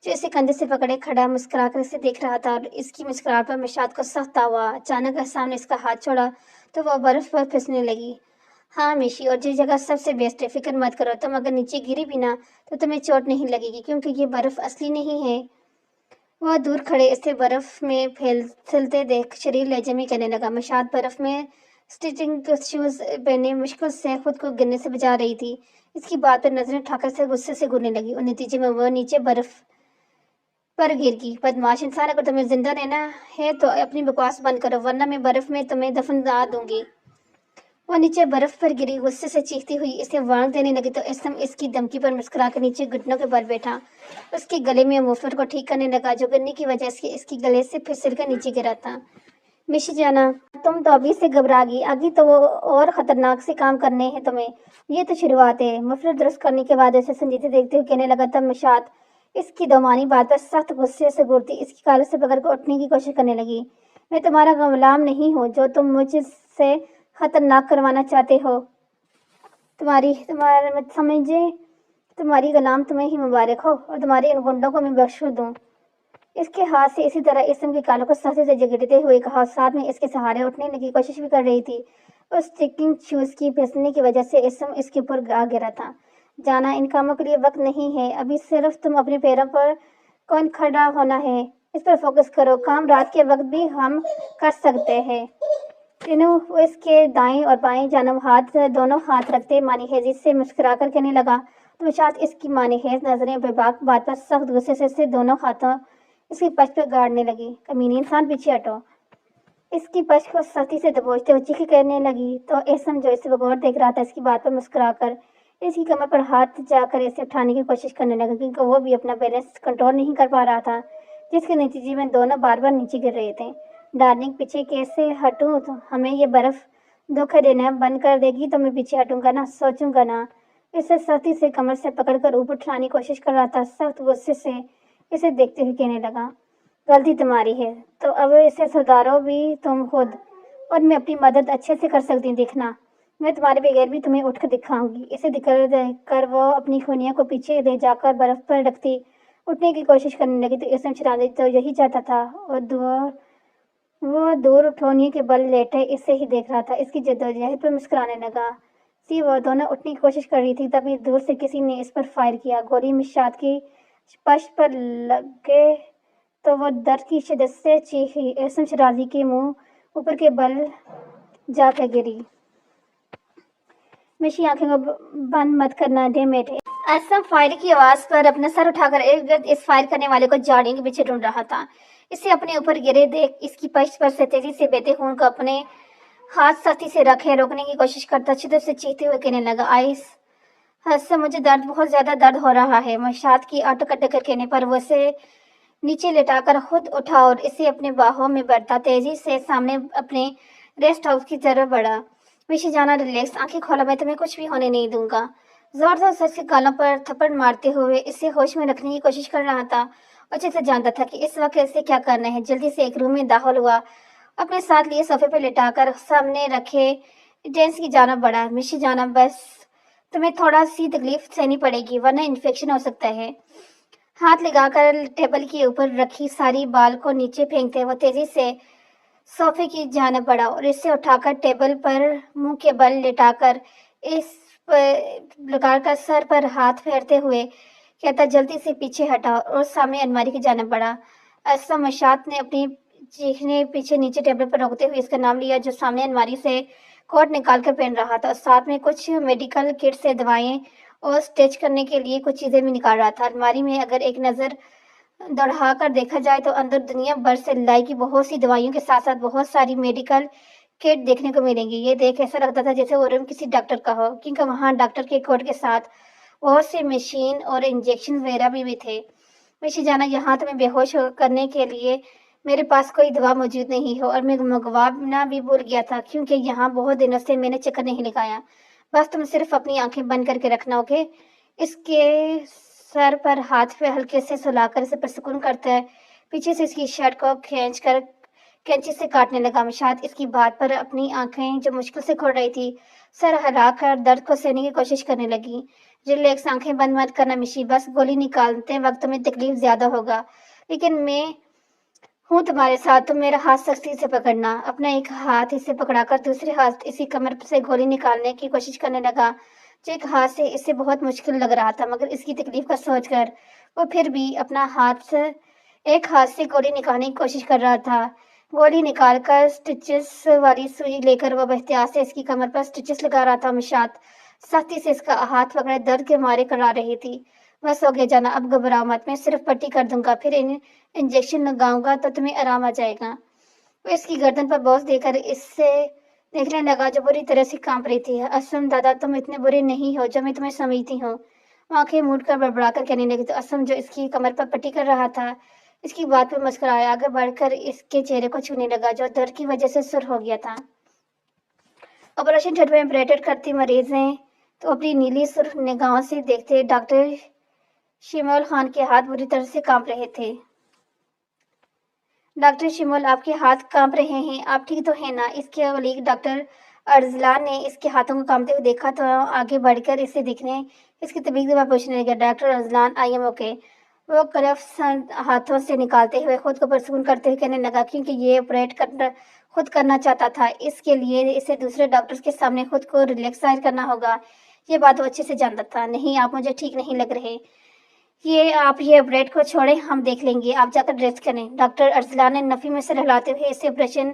جو اسے کندھے سے پکڑے کھڑا مسکرا کر اسے دیکھ رہا تھا اور اس کی مسکراہٹ پر مشاط کو سخت ہوا۔ اچانک احسان نے اس کا ہاتھ چھوڑا تو وہ برف پر پھسلنے لگی۔ ہاں میشی، اور یہ جگہ سب سے بیسٹ ہے، فکر مت کرو، تم اگر نیچے گری بھی نہ تو تمہیں چوٹ نہیں لگے گی، کیونکہ یہ برف اصلی نہیں ہے۔ وہ دور کھڑے اسے برف میں پھسلتے دیکھ شریر لہجے میں کہنے لگا۔ مشاط برف میں اسٹیچنگ شوز پہنے مشکل سے خود کو گرنے سے بچا رہی تھی، اس کی بات پر نظریں اٹھا کر سے غصے سے گھورنے لگی اور نتیجے میں وہ نیچے برف پر گر گئی۔ بدمعاش انسان، اگر تمہیں زندہ رہنا ہے تو اپنی بکواس بند کرو ورنہ میں برف میں تمہیں دفنا دوں گی۔ وہ نیچے برف پر گری غصے سے چیختی ہوئی اسے وارننگ دینے لگی تو اسم اس کی دھمکی پر مسکرا کر نیچے گھٹنوں کے بل بیٹھا، اس کے گلے میں موفلر کو ٹھیک کرنے لگا جو گرنے کی وجہ سے اس کے گلے سے پھسل کر نیچے گرا تھا۔ مشی جانا، تم تو ابھی سے گھبرا گئی، آگے تو وہ اور خطرناک سے کام کرنے ہیں تمہیں، یہ تو شروعات ہے۔ مفلر درست کرنے کے بعد اسے سنجیدہ دیکھتے ہوئے کہنے لگا تب مشاط اس کی دومانی بات پر سخت غصے سے گھورتی اس کی کالر سے پکڑ کر اٹھنے کی کوشش کرنے لگی۔ میں تمہارا غلام نہیں ہوں جو تم مجھ سے खतरनाक करवाना चाहते हो। तुम्हारा मत समझे, तुम्हारी गुलाम तुम्हें ही मुबारक हो और तुम्हारे इन गुंडों को मैं बख्श दूं। इसके हाथ से इसी तरह इसम के कानों को सख्ती से जगड़ते हुए कहा, साथ में इसके सहारे उठने की कोशिश भी कर रही थी। उस स्टिकिंग शूज की फिसलने की वजह से इसम इसके ऊपर आ गिरा था। जाना, इन कामों के लिए वक्त नहीं है, अभी सिर्फ तुम अपने पैरों पर कौन खड़ा होना है, इस पर फोकस करो। काम रात के वक्त भी हम कर सकते हैं। तीनों वो इसके दाएं और बाएं जानब दोनों हाथ रखते मानीहेज से मुस्कुराकर कहने लगा। तो शायद इसकी मानीहेज नजरें बेबाक बात पर सख्त गुस्से से इससे दोनों हाथों इसकी पश्च पर गाड़ने लगी। कमीनी इंसान, पीछे हटो। इसकी पश्च को सख्ती से दबोचते हुए चीख करने लगी तो एहसन जो इसे बगौर देख रहा था इसकी बात पर मुस्कुराकर इसकी कमर पर हाथ जाकर इसे उठाने की कोशिश करने लगा, क्योंकि वो भी अपना बैलेंस कंट्रोल नहीं कर पा रहा था, जिसके नतीजे में दोनों बार बार नीचे गिर रहे थे। डार्लिंग, पीछे कैसे हटूं? तो हमें ये बर्फ धोखा देना बंद कर देगी तो मैं पीछे हटूंगा ना, सोचूंगा ना। इसे सख्ती से कमर से पकड़कर ऊपर उठाने की कोशिश कर रहा था। सख्त गुस्से से इसे देखते हुए कहने लगा, गलती तुम्हारी है तो अब इसे सुधारो भी तुम खुद, और मैं अपनी मदद अच्छे से कर सकती हूँ। देखना, मैं तुम्हारे बगैर भी तुम्हें उठ कर दिखाऊंगी। इसे दिखकर वो अपनी खूनियों को पीछे ले जाकर बर्फ पर रखती उठने की कोशिश करने लगी तो इसमें शरारती तो यही चाहता था। और वो दूर उठोने के बल लेटे इसे ही देख रहा था। इसकी जद्दोजहद पर मुस्कुराने लगा। सी वो दोनों उठने की कोशिश कर रही थी, तभी दूर से किसी ने इस पर फायर किया। गोली मिशात की पश्च पर लगे तो वो दर्द की शिद्दत से चीखी। एहसन शराजी के मुंह ऊपर के बल जाकर गिरी। मिशी, आंखें को बंद मत करना, डेमेट। असम फायर की आवाज पर अपना सर उठाकर इर्द गिर्द इस फायर करने वाले को झाड़ियों के पीछे ढूंढ रहा था। इसे अपने ऊपर गिरे देख इसकी पश्च पर से तेजी से बहते खून को अपने हाथ सख्ती से रखे रोकने की कोशिश करता शिद्दत से चीखते हुए कहने लगा, आइस हद मुझे दर्द, बहुत ज्यादा दर्द हो रहा है। मशात की अटक अटक कहने पर वो इसे नीचे लेटाकर खुद उठा और इसे अपने बाहों में भरता तेजी से सामने अपने रेस्ट हाउस की तरफ बढ़ा। मिशी, जाना, रिलैक्स, आंखें खोला, मैं तुम्हें कुछ भी होने नहीं दूंगा। जोर जोर से उसके गालों पर थप्पड़ मारते हुए इसे होश में रखने की कोशिश कर रहा था। अच्छे से जानता था कि इस वक्त इसे क्या करना है। जल्दी से एक रूम में दाखिल हुआ, अपने साथ लिए सोफे पर लेटाकर सामने रखे जेंट्स की जानब बढ़ा। मिशी, जाना, बस तुम्हें थोड़ा सी तकलीफ सहनी पड़ेगी वरना इन्फेक्शन हो सकता है। हाथ लगाकर टेबल के ऊपर रखी सारी बाल को नीचे फेंकते वो तेजी से सोफे की जानिब बढ़ा और इसे उठाकर टेबल पर मुंह के बल लेटाकर इस पर लगाकर सर पर हाथ फेरते हुए कहता, जल्दी से पीछे हटा, और सामने अलमारी की जानिब बढ़ा। असम मशात ने अपनी चीखने पीछे नीचे टेबल पर रोकते हुए इसका नाम लिया, जो सामने अलमारी से कोट निकाल कर पहन रहा था और साथ में कुछ मेडिकल किट से दवाएं और स्टिच करने के लिए कुछ चीजें भी निकाल रहा था। अलमारी में अगर एक नजर दौड़ा कर देखा जाए तो अंदर दुनिया भर से लाई की बहुत सी दवाइयों के साथ साथ बहुत सारी मेडिकल किट देखने को मिलेंगी। ये देख ऐसा लगता था जैसे वो रूम किसी डॉक्टर का हो, क्योंकि वहाँ डॉक्टर के कोट के साथ बहुत से मशीन और इंजेक्शन वगैरह भी थे। मिशी, जाना, यहाँ तुम्हें बेहोश करने के लिए मेरे पास कोई दवा मौजूद नहीं हो और मैं मंगवाना भी भूल गया था, क्योंकि यहाँ बहुत दिनों से मैंने चक्कर नहीं लगाया। बस तुम सिर्फ अपनी आंखें बंद करके रखना, ओके? इसके सर पर हाथ पे हल्के से सुलाकर इसे परसुकून करता है पीछे से इसकी शर्ट को खींचकर कैंची से काटने लगा। मशात इसकी बात पर अपनी आंखें जो मुश्किल से खोल रही थी सर हराकर दर्द को सहने की कोशिश करने लगी। रिलैक्स, आंखें बंद मत करना मिशी, बस गोली निकालते वक्त तुम्हें तकलीफ ज्यादा होगा, लेकिन मैं हूँ तुम्हारे साथ। तुम मेरा हाथ सख्ती से पकड़ना। अपना एक हाथ इसे पकड़ाकर दूसरे हाथ इसी कमर से गोली निकालने की कोशिश करने लगा, जो एक हाथ से इसे बहुत मुश्किल लग रहा था, मगर इसकी तकलीफ का सोचकर वो फिर भी अपना एक हाथ से गोली निकालने की कोशिश कर रहा था। गोली निकालकर स्टिचेस वाली सुई लेकर वह एहतियात से इसकी कमर पर स्टिचेस लगा रहा था। मशात सख्ती से इसका हाथ पकड़े दर्द के मारे करा रही थी। बस हो गया जाना, अब घबराओ मत, मैं सिर्फ पट्टी कर दूंगा, फिर इंजेक्शन लगाऊंगा तो तुम्हें आराम आ जाएगा। वो इसकी गर्दन पर बोझ देकर इससे देखने लगा, जो बुरी तरह से कांप रही थी। असम दादा, तुम इतने बुरे नहीं हो जो मैं तुम्हें समझती हूँ। आंखें मूड कर बड़बड़ाकर कहने लगी तो असम, जो इसकी कमर पर पट्टी कर रहा था, इसकी बात पर मुस्कुराया, आगे बढ़कर इसके चेहरे को छूने लगा, जो दर्द की वजह से सुर हो गया था। ऑपरेशन थिएटर में ऑपरेट करती मरीजें तो अपनी नीली सुर्ख निगाहों से देखते डॉक्टर शिमोल खान के हाथ बुरी तरह से कांप रहे थे। डॉक्टर शिमोल, आपके हाथ कांप रहे हैं, आप ठीक तो हैं ना? इसके वलीग डॉक्टर ارسلان نے اس کے ہاتھوں کو کامتے ہوئے دیکھا تو آگے بڑھ کر اسے دیکھنے اس کی طبیعت کے بعد پوچھنے لگا، doctor Arsalan I am okay. وہ گلفز ہاتھوں سے نکالتے ہوئے خود کو پرسکون کرتے ہوئے کہنے لگا کیونکہ یہ آپریٹ خود کرنا چاہتا تھا، اس کے لیے اسے دوسرے ڈاکٹرز کے سامنے خود کو ریلیکس ظاہر کرنا ہوگا۔ یہ بات وہ اچھے سے جانتا تھا۔ نہیں، آپ مجھے ٹھیک نہیں لگ رہے، آپ یہ آپریٹ کو چھوڑیں، ہم دیکھ لیں گے، آپ جا کر ریسٹ کریں۔ ڈاکٹر ارسلان نے نفی میں سر ہلاتے ہوئے اسے آپریشن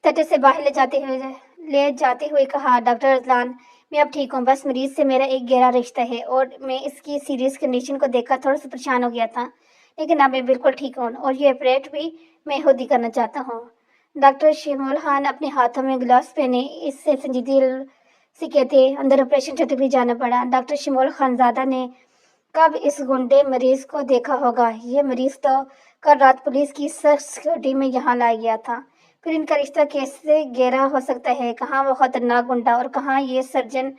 تھیٹر سے باہر لے جاتے ہوئے کہا، ڈاکٹر ارسلان میں اب ٹھیک ہوں، بس مریض سے میرا ایک گہرا رشتہ ہے اور میں اس کی سیریس کنڈیشن کو دیکھ کر تھوڑا سا پریشان ہو گیا تھا، لیکن اب میں بالکل ٹھیک ہوں اور یہ آپریٹ بھی میں خود ہی کرنا چاہتا ہوں۔ ڈاکٹر شمول خان اپنے ہاتھوں میں گلوز پہنے اس سے سنجیدگی سے کہتے، اندر آپریشن تھیٹر بھی جانا پڑا۔ ڈاکٹر شمول خان زادہ نے کب اس گنڈے مریض کو دیکھا ہوگا؟ یہ مریض تو کل رات پولیس کی سخت سیکورٹی میں یہاں لایا گیا تھا، پھر ان کا رشتہ کیسے گہرا ہو سکتا ہے؟ کہاں وہ خطرناک گنڈا اور کہاں یہ سرجن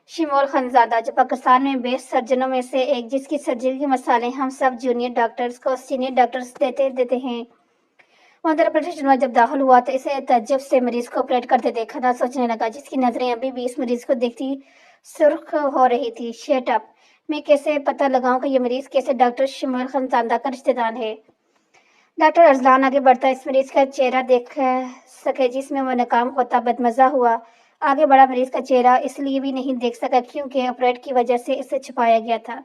شمول خان زادہ، جو پاکستان میں بیسٹ سرجنوں میں سے ایک، جس کی سرجری کی مثالیں ہم سب جونیئر ڈاکٹرز کو سینئر ڈاکٹرز دیتے ہیں۔ وہ اندر آپریشن میں جب داخل ہوا تو اسے تعجب سے مریض کو آپریٹ کرتے دیکھا نہ سوچنے لگا، جس کی نظریں ابھی بھی اس مریض کو دیکھتی سرخ ہو رہی تھی۔ شٹ اپ، میں کیسے پتہ لگاؤں کہ یہ مریض کیسے ڈاکٹر شمول خان زادہ کا رشتہ دار ہے؟ ڈاکٹر ارسلان آگے بڑھتا اس مریض کا چہرہ دیکھ سکے جس میں وہ ناکام ہوتا بدمزہ ہوا۔ آگے بڑا مریض کا چہرہ اس لیے بھی نہیں دیکھ سکا کیونکہ آپریٹ کی وجہ سے اسے چھپایا گیا تھا۔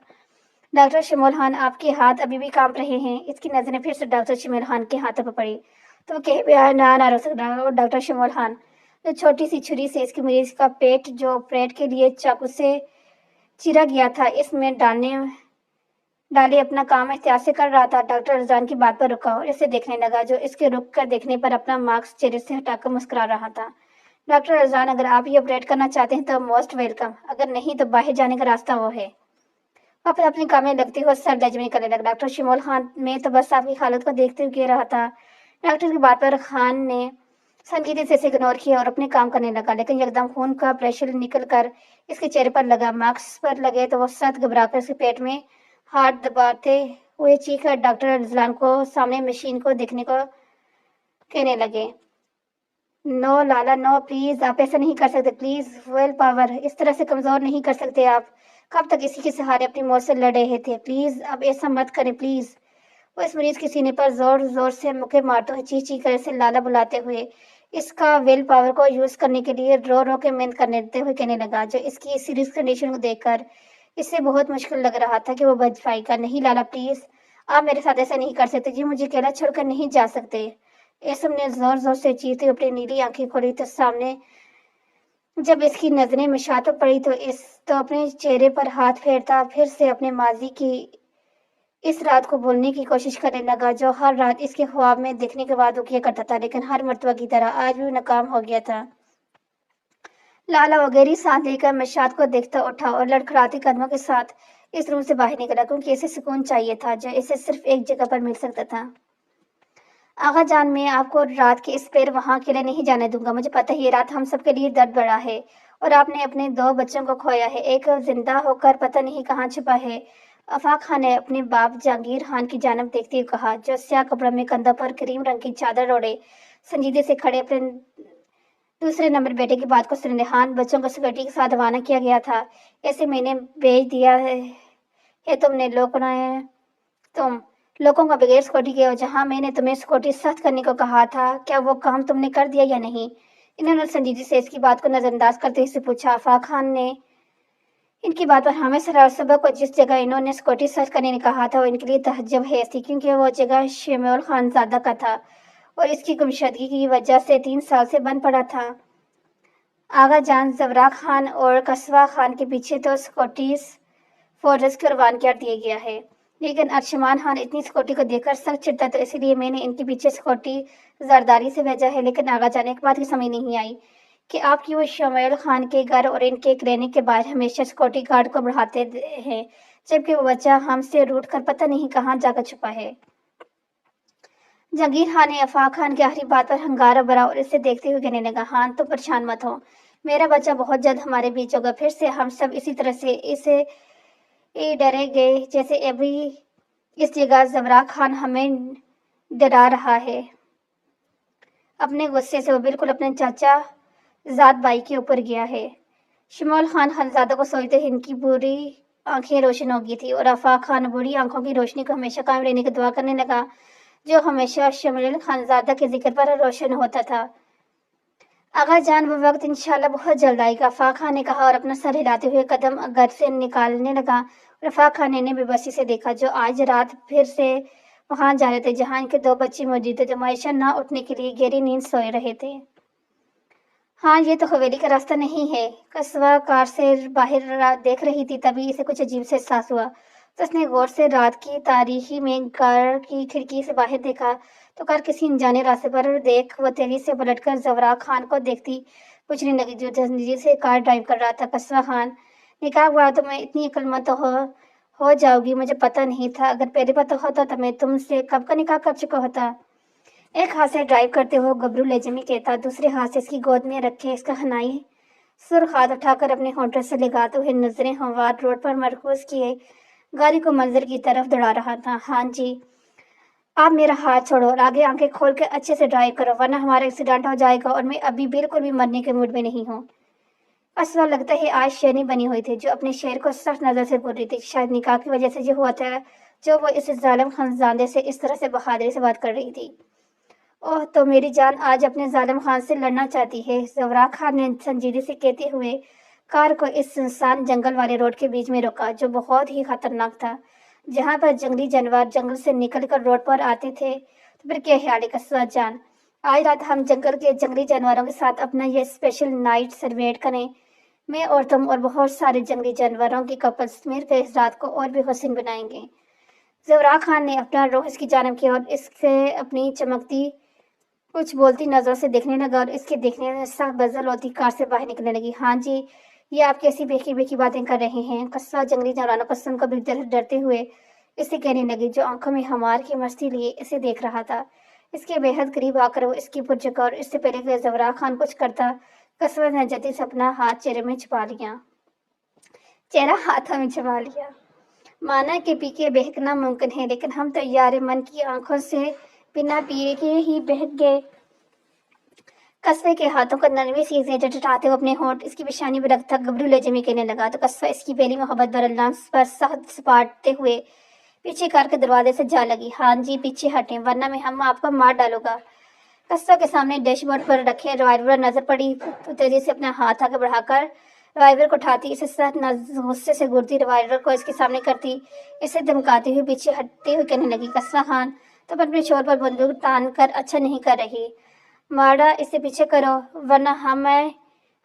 ڈاکٹر شمول خان، آپ کے ہاتھ ابھی بھی کانپ رہے ہیں؟ اس کی نظریں پھر سے ڈاکٹر شمول خان کے ہاتھوں پر پڑی تو وہ کہہ بھی نہ رو سکتا۔ اور ڈاکٹر شمول خان، جو چھوٹی سی چھری سے اس کے مریض کا پیٹ جو آپریٹ کے لیے چاقو سے چیرا گیا تھا اس میں ڈالے اپنا کام احتیاط سے کر رہا تھا۔ ڈاکٹر ارسلان کی بات پر رکا اور اسے دیکھنے لگا جو اس کے رک کر دیکھنے پر اپنا ماسک چہرے سے ہٹا کر مسکرا رہا تھا۔ ڈاکٹر ارسلان، اگر آپ یہ آپریٹ کرنا چاہتے ہیں تو موسٹ ویلکم، اگر نہیں تو باہر جانے کا راستہ وہ ہے۔ آپ اپنے کام میں لگتے ہوئے سر دجمے کرنے لگا۔ ڈاکٹر شمول خان، میں تو بس آپ کی حالت کو دیکھتے ہوئے کہہ رہا تھا۔ ڈاکٹر کی بات پر خان نے سنجیدگی سے اسے اگنور کیا اور اپنے کام کرنے لگا، لیکن یکدم خون کا پریشر نکل کر اس کے چہرے پر لگا۔ ماسک پر لگے تو وہ سخت گھبرا کر اس کے پیٹ میں ہاتھ دباتے ہوئے چیخ کر ڈاکٹر ارسلان کو سامنے مشین کو دیکھنے کو کہنے لگے، نو لالا نو، پلیز آپ ایسا نہیں کر سکتے، پلیز ویل پاور اس طرح سے کمزور نہیں کر سکتے آپ، کب تک اسی کے سہارے اپنی موت سے لڑ رہے تھے، پلیز اب ایسا مت کریں پلیز۔ وہ اس مریض کے سینے پر زور زور سے مکے مارتے ہوئے چیخ چیخ کر اسے لالا بلاتے ہوئے اس کا ویل پاور کو یوز کرنے کے لیے رو رو کے محنت کرنے دیتے ہوئے کہنے لگا، جو اس کی سیریس کنڈیشن کو دیکھ کر اسے بہت مشکل لگ رہا تھا کہ وہ بچ پائے گا۔ نہیں لالا پلیز، آپ میرے ساتھ ایسا نہیں کر سکتے جی، مجھے اکیلا چھوڑ کر نہیں جا سکتے۔ ایسم نے زور زور سے چیختے ہوئے اپنی نیلی آنکھیں کھولی تو سامنے جب اس کی نظریں مشاط پر پڑی تو اپنے چہرے پر ہاتھ پھیرتا پھر سے اپنے ماضی کی اس رات کو بھولنے کی کوشش کرنے لگا جو ہر رات اس کے خواب میں دیکھنے کے بعد وہ کیا کرتا تھا، لیکن ہر مرتبہ کی طرح آج بھی ناکام ہو گیا تھا۔ لالا وہ گہری سانس لے کر مشاط کو دیکھتا اٹھا اور لڑکھڑاتے قدموں کے ساتھ اس روم سے باہر نکلا کیونکہ اسے سکون چاہیے تھا جو اسے صرف ایک جگہ پر مل سکتا تھا۔ آغا جان، میں آپ کو رات کے اس پیر وہاں اکیلے نہیں جانے دوں گا، مجھے پتہ ہے یہ رات ہم سب کے لیے درد بڑا ہے اور آپ نے اپنے 2 بچوں کو کھویا ہے، ایک زندہ ہو کر پتہ نہیں کہاں چھپا ہے۔ آفاق خان نے اپنے باپ جہانگیر خان کی جانب دیکھتے ہوئے کہا، جو سیاہ کپڑوں میں کندھوں پر کریم رنگ کی چادر اوڑھے سنجیدگی سے کھڑے اپنے دوسرے نمبر بیٹے کی بات کو سننے، ہاں بچوں کو سیکورٹی کے ساتھ روانہ کیا گیا تھا، ایسے میں نے بھیج دیا ہے تم لوگوں کا بغیر سیکورٹی کے، جہاں میں نے تمہیں سیکورٹی سخت کرنے کو کہا تھا، کیا وہ کام تم نے کر دیا یا نہیں؟ انہوں نے سنجیدگی سے اس کی بات کو نظر انداز کرتے ہوئے پوچھا۔ آفاق خان نے ان کی بات پر ہمیں سر صبح کو جس جگہ انہوں نے سیکورٹی سرچ کرنے نے کہا تھا وہ ان کے لیے تعجب ہے تھی کیونکہ وہ جگہ شمول خان زادہ کا تھا اور اس کی گمشدگی کی وجہ سے 3 سال سے بند پڑا تھا۔ آغا جان، زوراق خان اور قصوہ خان کے پیچھے تو سیکورٹیز فورس کو روان کر دیا گیا ہے، لیکن ارشمان خان اتنی سیکورٹی کو دیکھ کر سخت چڑھتا تو اسی لیے میں نے ان کے پیچھے سیکورٹی زرداری سے بھیجا ہے، لیکن آغا جان ایک بات کی سمجھ نہیں آئی کہ آپ کیوں شمول خان کے گھر اور ان کے کلینک کے باہر ہمیشہ سیکورٹی گارڈ کو بڑھاتے ہیں جبکہ وہ بچہ ہم سے روٹ کر پتہ نہیں کہاں جا کر چھپا ہے۔ جہانگیر خان نے آفاق خان کی آخری بات پر ہنگارہ بھرا اور اسے دیکھتے ہوئے کہنے لگا، ہاں تم پریشان مت ہو، میرا بچہ بہت جلد ہمارے بیچ ہوگا، پھر سے ہم سب اسی طرح سے اسے ڈرے گئے جیسے ابھی اس جگہ زوراق خان ہمیں ڈرا رہا ہے۔ اپنے غصے سے وہ بالکل اپنے چاچا ज़ात बाई के ऊपर गया है। शमाल खान खानजादा को सोचते ही इनकी बुरी आंखें रोशन हो गई थी और आफाक खान बुरी आंखों की रोशनी को हमेशा कायम रहने की दुआ करने लगा, जो हमेशा शमल खानजादा के जिक्र पर रोशन होता था। आगा जान वो वक्त इंशाल्लाह बहुत जल्द आएगा, आफाक खान ने कहा और अपना सर हिलाते हुए कदम घर से निकालने लगा। आफाक खान ने बेबसी से देखा, जो आज रात फिर से वहां जा रहे थे जहां इनके दो बच्चे मौजूद थे, जो हमेशा न उठने के लिए गहरी नींद सोए रहे थे। हाँ, ये तो हवेली का रास्ता नहीं है। कस्बा कार से बाहर देख रही थी, तभी इसे कुछ अजीब से एहसास हुआ। तो उसने गौर से रात की तारीकी में कार की खिड़की से बाहर देखा, तो कार किसी अनजाने रास्ते पर देख वो तेजी से पलटकर जवराक खान को देखती पूछने लगी, जो जल्दी से कार ड्राइव कर रहा था। कस्बा खान ने कहा, हुआ तो मैं इतनी अक्लमंद तो हो जाओगी, मुझे पता नहीं था। अगर पहले पता होता तो मैं तुमसे कब का निकाह कर चुका होता। एक हाथ से ड्राइव करते हुए गबरू लेजमी कहता, दूसरे हाथ से इसकी गोद में रखे इसका हनाई सुर्ख हाथ उठाकर अपने होंठों से लगाते हुए नजरें हमवार रोड पर मरकूज किए गाड़ी को मंजर की तरफ दौड़ा रहा था। हाँ जी, आप मेरा हाथ छोड़ो और आगे आंखें खोल के अच्छे से ड्राइव करो, वरना हमारा एक्सीडेंट हो जाएगा और मैं अभी बिल्कुल भी मरने के मूड में नहीं हूँ। असला लगता है आज शेरनी बनी हुई थी, जो अपने शेर को सख्त नजर से बोल रही थी। शायद निकाह की वजह से जो हुआ था, जो वो इस जालिम खानजादे से इस तरह से बहादुरी से बात कर रही थी। ओह, तो मेरी जान आज अपने जालिम खान से लड़ना चाहती है, जवराक खान ने संजीदगी से कहते हुए कार को इस सुनसान जंगल वाले रोड के बीच में रोका, जो बहुत ही खतरनाक था, जहां पर जंगली जानवर जंगल से निकलकर रोड पर आते थे। तो फिर क्या ख्याल है कस्बा जान, आज रात हम जंगल के जंगली जानवरों के साथ अपना ये स्पेशल नाइट सेलिब्रेट करें। मैं और तुम और बहुत सारे जंगली जानवरों की कपल्स मिलकर इस रात को और भी हसीन बनाएंगे। जवराक खान ने अपना रुख इसकी जानब किया और इसके अपनी चमकती कुछ बोलती नजरों से देखने लगा और इसके देखने में सख्त बदल होती कार से बाहर निकलने लगी। हाँ जी, ये आप कैसी बेकी बेकी बातें कर रहे हैं? कस्बा जंगली जानवरों को सुनकर भी डरते हुए इससे कहने लगी, जो आंखों में हमार की मस्ती लिए इसे देख रहा था। इसके बेहद करीब आकर वो इसकी ऊपर झुका और इससे पहले कि जवराक खान कुछ करता, कस्बा ने जल्दी से अपना हाथ चेहरे में छुपा लिया, चेहरा हाथों में छुपा लिया। माना कि पी के बहकना मुमकिन है, लेकिन हम तो यार मन की आंखों से बिना पिए के ही बहक गए। कस्बे के हाथों को नरमी सी से टटटाते हुए अपने होंठ इसकी पेशानी पर रखता गबरू लेजमी कहने लगा, तो कस्बा इसकी पहली मोहब्बत बरल्लाम पर सख्त सपाटते हुए पीछे कार के दरवाजे से जा लगी। हाँ जी, पीछे हटें, वरना मैं हम आपको मार डालूंगा। कस्बा के सामने डैशबोर्ड पर रखे रिवाल्वर नजर पड़ी, तो तेजी से अपना हाथ आगे बढ़ाकर रिवाल्वर को उठाती, इसे सख्त गुस्से से घूरती रिवाल्वर को इसके सामने करती, इसे धमकाती हुई पीछे हटते हुए कहने लगी, कस्बा खान तुम अपने शोर पर बंदूक तान कर अच्छा नहीं कर रही। माड़ा, इसे पीछे करो, वरना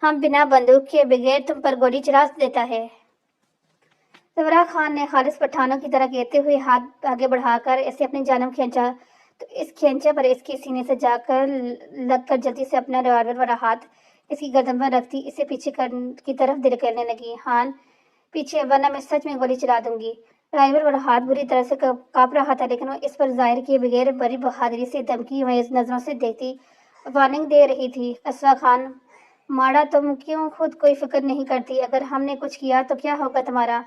हम बिना बंदूक के बगैर तुम पर गोली चला देता है। जवराक खान ने खालिस पठानों की तरह कहते हुए हाथ आगे बढ़ाकर इसे अपनी जानब खींचा, तो इस खींचे पर इसके सीने से जाकर लगकर जल्दी से अपना रिवाल्वर वाला हाथ इसकी गर्दन पर रखती, इसे पीछे की तरफ धकेलने लगी। हान पीछे, वरना मैं सच में गोली चला दूंगी। ड्राइवर वाला हाथ बुरी तरह से कांप रहा था, लेकिन वो इस पर जाहिर किए बगैर बड़ी बहादुरी से धमकी नजरों से देखती वार्निंग दे रही थी। कस्बा खान, माड़ा तुम क्यों खुद कोई फिक्र नहीं करती? अगर हमने कुछ किया तो क्या होगा तुम्हारा?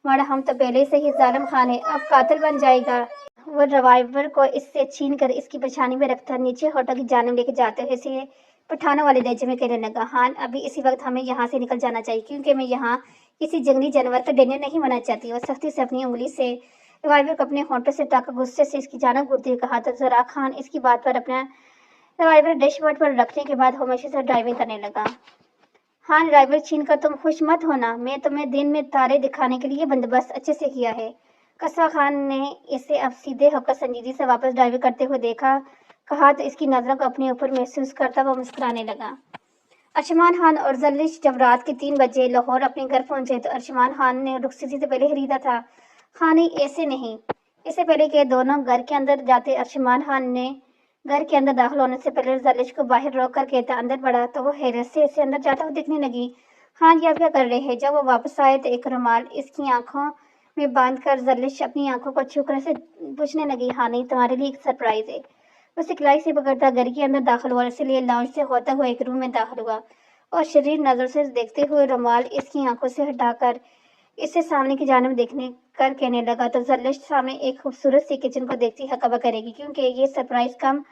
माड़ा, हम तो पहले से ही जालिम खान है, अब कातिल बन जाएगा। वो रिवाल्वर को इससे छीन कर इसकी पेशानी में रखता नीचे होटल की जानब लेके जाते हुए इसे पठानों वाले लहजे में कहने लगा, हान अभी इसी वक्त हमें यहाँ से निकल जाना चाहिए, क्योंकि मैं यहाँ किसी जंगली जानवर का डिनर नहीं होना चाहती। और सख्ती से अपनी उंगली से रिवाल्वर को अपने होंठों से टाकर गुस्से से इसकी जानब घूरते हुए कहा, तो जवराक खान इसकी बात पर अपना रिवाल्वर डैशबोर्ड पर रखने के बाद हमेशा से ड्राइविंग करने लगा। हाँ, ड्राइवर छीन कर तुम खुश मत होना, मैं तुम्हें दिन में तारे दिखाने के लिए बंदोबस्त अच्छे से किया है। कस्बा खान ने इसे अब सीधे होकर संजीदगी से वापस ड्राइविंग करते हुए देखा, कहा, तो इसकी नजरों को अपने ऊपर महसूस करता वह मुस्कुराने लगा। अरशमान खान और जल्लिश जब रात के 3 बजे लाहौर अपने घर पहुंचे, तो अरशमान खान ने रुखसती से पहले खरीदा था। हाँ नहीं, ऐसे नहीं। इससे पहले कि दोनों घर के अंदर जाते, अरशमान खान ने घर के अंदर दाखिल होने से पहले जल्लिश को बाहर रोक कर कहता अंदर बढ़ा, तो वो हैरत से इसे अंदर जाता हुआ दिखने लगी। हाँ, ये आप क्या कर रहे हैं? जब वो वापस आए तो एक रुमाल इसकी आंखों में बांध कर जल्लिश अपनी आंखों को छू कर से पूछने लगी, हाँ नहीं, तुम्हारे लिए एक सरप्राइज है। उसे खिलाई से पकड़ता घर के अंदर दाखिल हुआ, इसलिए लाउंज से होता हुआ एक रूम में दाखिल हुआ और शरीर नजर से देखते हुए रुमाल इसकी आंखों से हटाकर इसे सामने की जानब देखने कर कहने लगा, तो जल्लिश सामने एक खूबसूरत सी किचन को देखती हकबा करेगी, क्योंकि ये सरप्राइज कम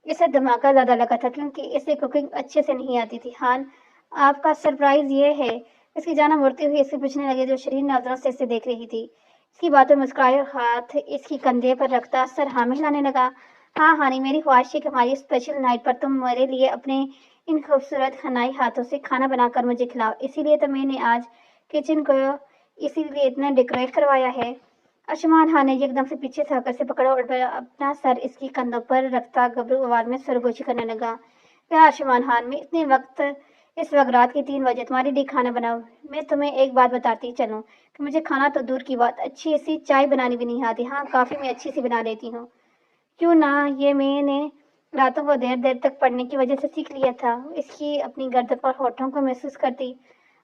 इसे धमाका ज़्यादा लगा था क्योंकि इसे कुकिंग अच्छे से नहीं आती थी। हान, आपका सरप्राइज़ ये है। इसकी जान मुड़ते हुए इससे पूछने लगे जो शरीर नज़रों से इसे देख रही थी। इसकी बातों में मुस्कुराए और हाथ इसकी कंधे पर रखता सर हाँ में हिलाने लगा। हाँ हानी, मेरी ख्वाहिश है कि हमारी स्पेशल नाइट पर तुम मेरे लिए अपने इन खूबसूरत हनाई हाथों से खाना बनाकर मुझे खिलाओ। इसीलिए तो मैंने आज किचन को इसीलिए इतना डेकोरेट करवाया है। आयुष्मान खान ने एकदम से पीछे से आकर से पकड़ा और अपना सर इसकी कंधों पर रखता गबरू आवाज में सरगोशी करने लगा। क्या आयुष्मान खान, मैं इस वक्त रात के 3 बजे तुम्हारे लिए खाना बनाऊं? मैं तुम्हें एक बात बताती चलूं कि मुझे खाना तो दूर की बात, अच्छी सी चाय बनानी भी नहीं आती। हाँ, काफी मैं अच्छी सी बना लेती हूँ। क्यों ना, ये मैंने रातों को देर देर तक पढ़ने की वजह से सीख लिया था। इसकी अपनी गर्दन पर होठों को महसूस करती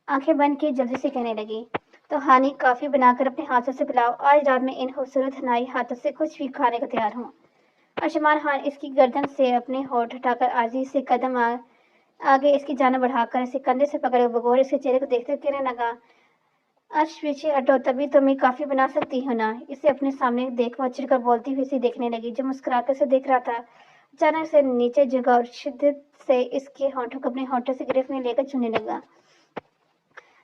आंखें बंद की जल्दी से कहने लगी, तो हानि काफी बनाकर अपने हाथों से पिलाओ। आज रात में इन खूबसूरत हनाई हाथों से कुछ भी खाने को तैयार हूँ। आयुष्मान खान इसकी गर्दन से अपने होठ उठाकर आजी से कदम आगे इसकी जान बढ़ाकर इसे कंधे से पकड़े बगौर इसके चेहरे को देखते कहने लगा, अर्श पीछे हटो, तभी तो मैं काफी बना सकती हूँ ना। इसे अपने सामने देखकर चिढ़कर बोलती हुई इसे देखने लगी जो मुस्कुराकर से देख रहा था। अचानक से नीचे झुका और शिद्दत से इसके होठों को अपने होठों से गिरफ्त में लेकर छूने लगा।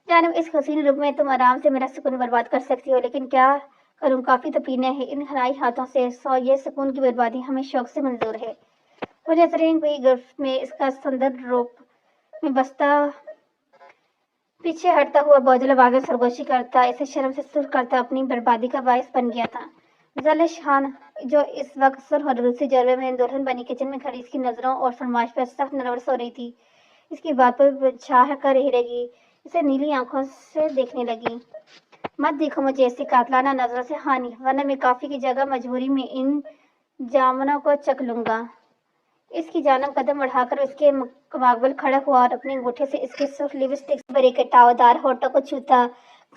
जानब, इस हसीन रूप में तुम आराम से मेरा सुकून बर्बाद कर सकती हो, लेकिन क्या करूं, काफी तो पीने हैं इन हराई हाथों से। सो ये सुकून की बर्बादी हमें शौक से मंजूर है। मुझे तरीन हुई गिरफ्त में इसका सुंदर रूप में बसता पीछे हटता हुआ बोझल आवाज में सरगोशी करता इसे शर्म से सुर करता अपनी बर्बादी का बायस बन गया था। जलिश खान, जो इस वक्त सुर और रूसी जलवे में दुल्हन बनी किचन में खड़ी इसकी नजरों और फरमाइश पर सख्त नर्वस हो रही थी, इसकी बात पर छाह कर रही लगी, इसे नीली आंखों से देखने लगी। मत देखो मुझे ऐसी कातलाना नजरों से हानि, वरना मैं काफी की जगह मजबूरी में इन जामुनों को चख लूंगा। इसकी जानब कदम बढ़ाकर उसके मुकाबल खड़ा हुआ और अपने अंगूठे से इसके सुर्ख लिपस्टिक भरे कटावदार होठों को छूता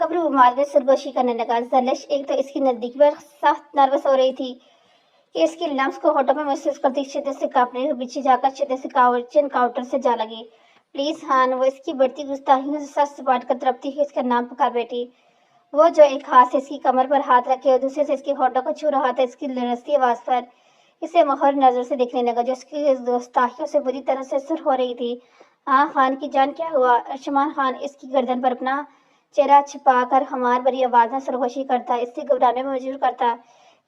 कब्र उमाद में सरगोशी करने लगा। जलिश एक तो इसकी नजदीकी पर सख्त नर्वस हो रही थी कि इसकी लम्स को होठों में महसूस करती शिद्दत से कांपने हुए पीछे जाकर शिद्दत से चिन काउंटर से जा लगी। प्लीज हान, वो इसकी बढ़ती गुस्ताखियों से सच सपाट कर तड़पती हुई इसका नाम पुकार बैठी। वो जो एक हाथ से इसकी कमर पर हाथ रखे और दूसरे से इसके होठों को छू रहा था, इसकी लरसती आवाज पर इसे मोहर नजर से देखने लगा जो उसकी गुस्ताखियों से बुरी तरह से सुर हो रही थी। हाँ खान की जान, क्या हुआ? आयुष्मान खान इसकी गर्दन पर अपना चेहरा छिपाकर हमार भरी आवाज में सरगोशी करता, इससे घबराने में मजबूर करता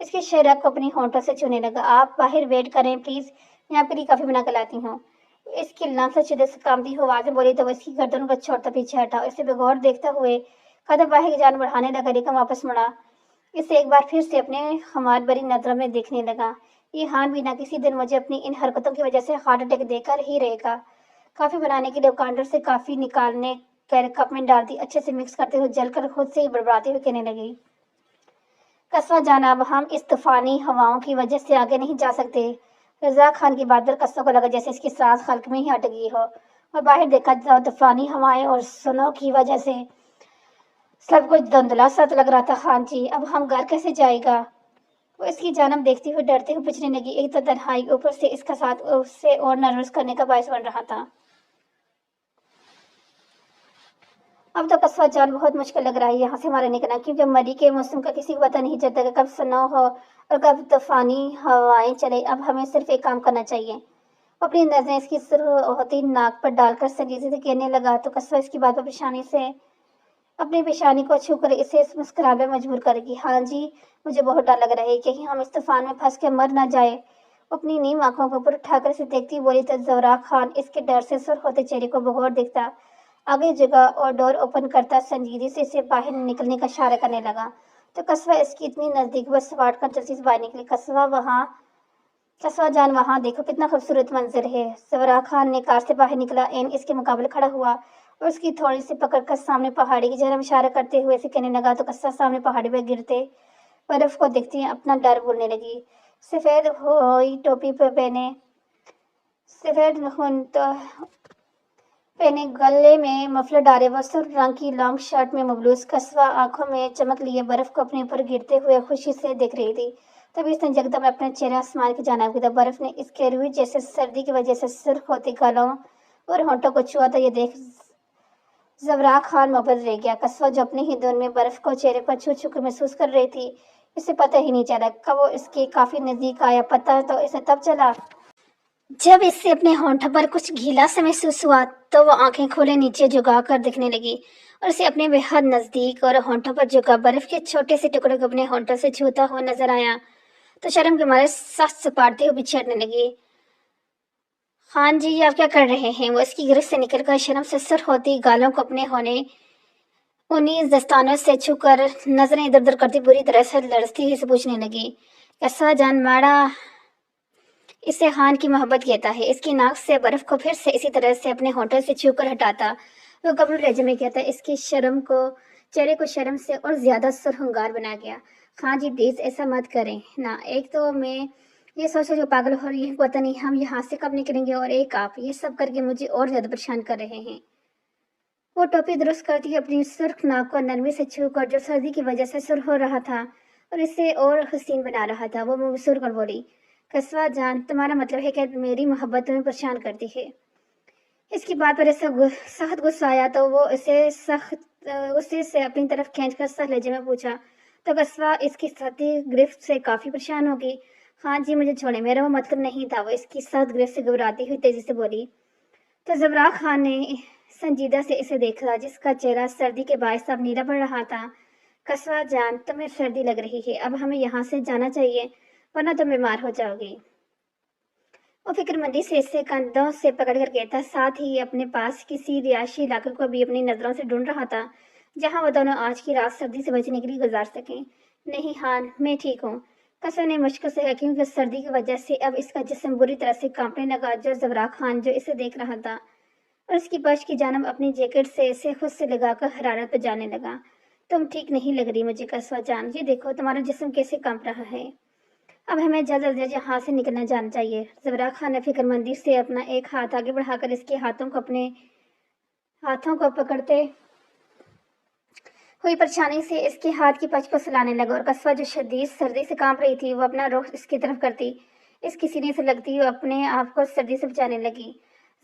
इसके शरीर को अपनी होंठों से छूने लगा। आप बाहर वेट करें प्लीज, यहाँ पर ही काफी बना कर लाती हूँ। इसकी लम से शिद्दत से कांपती हुई आवाज में बोली तो वो इसकी गर्दन को छोड़ता पीछे हटा, इसे बेगौर देखते हुए कदम बाहर की जान बढ़ाने लगा, लेकिन वापस मुड़ा इसे एक बार फिर से अपने हमार भरी नजरों में देखने लगा। ये हान भी ना किसी दिन मुझे अपनी इन हरकतों की वजह से हार्ट अटैक देकर ही रहेगा। काफी बनाने के लिए काउंटर से काफी निकालने कर कप में डालती, अच्छे से मिक्स करते हुए जलकर खुद से ही बर्बादी हुई कहने लगी, कस्बा जाना, अब हम इस तूफानी हवाओं की वजह से आगे नहीं जा सकते। रजा खान की बात पर कस्बा को लगा जैसे इसकी सांस हल्क में ही अटक गई हो और बाहर देखा जाओ तूफानी हवाएं और सुनो की वजह से सब कुछ धुंधला सा लग रहा था। खान जी, अब हम घर कैसे जाएगा? वो इसकी जानब देखते हुए डरते हुए पूछने लगी। एक तो तन्हाई, ऊपर से इसका साथ उससे और नर्वस करने का बायस बन रहा था। अब तो कस्बा जान बहुत मुश्किल लग रहा है यहाँ से हमारा निकलना, क्योंकि मरी के मौसम का किसी को पता नहीं चलता कि कब स्नो हो और कब तूफानी हवाएं चले। अब हमें सिर्फ एक काम करना चाहिए। अपनी नजरें इसकी सुर होती नाक पर डालकर संजीदगी से कहने लगा तो कस्बा इसकी बात पर परेशानी से अपनी पेशानी को छूकर इसे इस मुस्कुराने में मजबूर करेगी। हाँ जी, मुझे बहुत डर लग रहा है कहीं हम इस तूफान में फंस के मर ना जाए। अपनी नीम आंखों को ऊपर उठाकर इसे देखती बोली तो जवरा खान इसके डर से सुर होते चेहरे को बगौर देखता आगे जगह और डोर ओपन करता संजीदगी से इसे बाहर निकलने का इशारा करने लगा। तो कस्बा इसकी इतनी नजदीक बस सवार कर जल्दी से बाहर निकली। कस्बा जान, वहाँ देखो कितना खूबसूरत मंजर है। जवरा खान ने कार से बाहर निकला, एन इसके मुकाबले खड़ा हुआ और उसकी थोड़ी सी पकड़कर सामने पहाड़ी की तरफ इशारा करते हुए इसे कहने लगा तो कस्बा सामने पहाड़ी पर गिरते बर्फ को देखती अपना डर बोलने लगी। सफेद हुई टोपी पर सफेद पहने गले में मफलर डाले वसुर रंग की लॉन्ग शर्ट में मबलूस कस्बा आंखों में चमक लिए बर्फ को अपने ऊपर गिरते हुए खुशी से देख रही थी। तभी इसने जगदम अपने चेहरे आसमान की जानिब किया। बर्फ ने इसके रुई जैसे सर्दी की वजह से सुर्ख होती गालों और होंठों को छुआ तो ये देख जवरा खान मोहब्बत रह गया। कस्बा जो अपनी ही धुन में बर्फ को चेहरे पर छू छू कर महसूस कर रही थी, इसे पता ही नहीं चला कब वो इसके काफी नजदीक आया। पता तो इसे तब चला जब इससे अपने होंठों पर कुछ गीला सा महसूस हुआ तो वो आंखें खोले नीचे झुका कर दिखने लगी और उसे अपने बेहद नजदीक और होंठों पर झुका बर्फ के छोटे से टुकड़े को अपने होंठों से छूता हुआ नजर आया तो शर्म के मारे सांस सपाटते हुए बिछड़ने लगी। हाँ जी, ये आप क्या कर रहे हैं? वो इसकी गिरफ्त से निकलकर शर्म से सुर होती गालों को अपने होने उन्हीं दस्तानों से छूकर नजरें इधर उधर करती बुरी तरह से लड़ती हुई से पूछने लगी, कैसा जान माड़ा इसे हान की मोहब्बत कहता है। इसकी नाक से बर्फ को फिर से इसी तरह से अपने होठों से छूकर हटाता वो घबरू लहजे में कहता, इसकी शर्म को चेहरे को शर्म से और ज्यादा सुरहंगार बना गया। हाँ जी प्लीज ऐसा मत करें ना, एक तो मैं ये सोचो जो पागल हो रही है, पता नहीं हम यहाँ से कब निकलेंगे, और एक आप ये सब करके मुझे और ज्यादा परेशान कर रहे हैं। वो टोपी दुरुस्त करती हुई अपनी सुर्ख नाक को नरमी से छूकर जो सर्दी की वजह से सुर हो रहा था और इसे और हसीन बना रहा था, वो मुंह सुर कर बोली, कस्वा जान तुम्हारा मतलब है कि मेरी मोहब्बत तुम्हें परेशान करती है। इसकी बात पर ऐसा सख्त गुस्सा आया तो वो इसे सख्त गुस्से से अपनी तरफ खींचकर सह लहजे में पूछा, तो कस्वा इसकी सख्त गिरफ्त से काफी परेशान होगी। हाँ जी मुझे छोड़े, मेरा वो मतलब नहीं था। वो इसकी सख्त गिरफ्त से घबराती हुई तेजी से बोली। तो जबरा खान ने संजीदा से इसे देखा जिसका चेहरा सर्दी के बायस अब नीला पड़ रहा था। कस्वा जान तुम्हें सर्दी लग रही है, अब हमें यहाँ से जाना चाहिए वरना तुम बीमार हो जाओगी। वो फिक्रमंदी से इसे कंधों से पकड़कर कहता, साथ ही अपने पास किसी रिहायशी इलाके को भी अपनी नजरों से ढूंढ रहा था जहां वो दोनों आज की रात सर्दी से बचने के लिए गुजार सकें। नहीं हान मैं ठीक हूँ, कसर ने मुश्किल से कहा, क्योंकि सर्दी की वजह से अब इसका जिस्म बुरी तरह से कांपने लगा। जो जबरा खान जो इसे देख रहा था और उसकी बश की जानब अपनी जैकेट से इसे खुद से लगाकर हरारत पर जाने लगा। तुम ठीक नहीं लग रही मुझे कस्वा जान, ये देखो तुम्हारा जिस्म कैसे कांप रहा है। अब हमें जल्द अज जल्द यहाँ से निकलना जाना चाहिए। जबरा खान ने फिक्रमंदी से अपना एक हाथ आगे बढ़ाकर इसके हाथों को पकड़ते हुई परेशानी से इसके हाथ की पच को सुलाने लगा और कस्बा जो शदीद सर्दी से कांप रही थी वो अपना रुख इसकी तरफ करती इसकी सीने से लगती हुई अपने आप को सर्दी से बचाने लगी।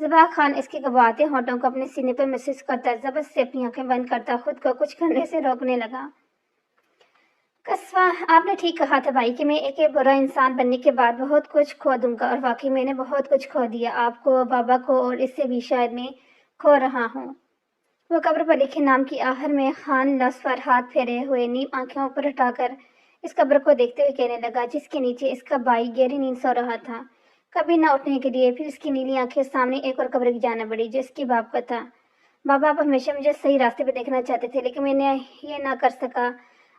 जबा खान इसके गवाते होठों को अपने सीने पर महसूस करता जबरदस्त से अपनी आंखें बंद करता खुद को कुछ करने से रोकने लगा। कस्बा आपने ठीक कहा था भाई कि मैं एक बुरा इंसान बनने के बाद बहुत कुछ खो दूंगा, और वाकई मैंने बहुत कुछ खो दिया, आपको, बाबा को, और इससे भी शायद मैं खो रहा हूँ। वो कब्र पर लिखे नाम की आहर में खान लफ्ज पर हाथ फेरे हुए नीम आंखें ऊपर उठाकर इस कब्र को देखते हुए कहने लगा जिसके नीचे इसका भाई गहरी नींद सो रहा था कभी न उठने के लिए। फिर इसकी नीली आंखें सामने एक और कब्र की जाना पड़ी जो इसके बाप का था। बाबा आप हमेशा मुझे सही रास्ते पे देखना चाहते थे लेकिन मैंने ये ना कर सका।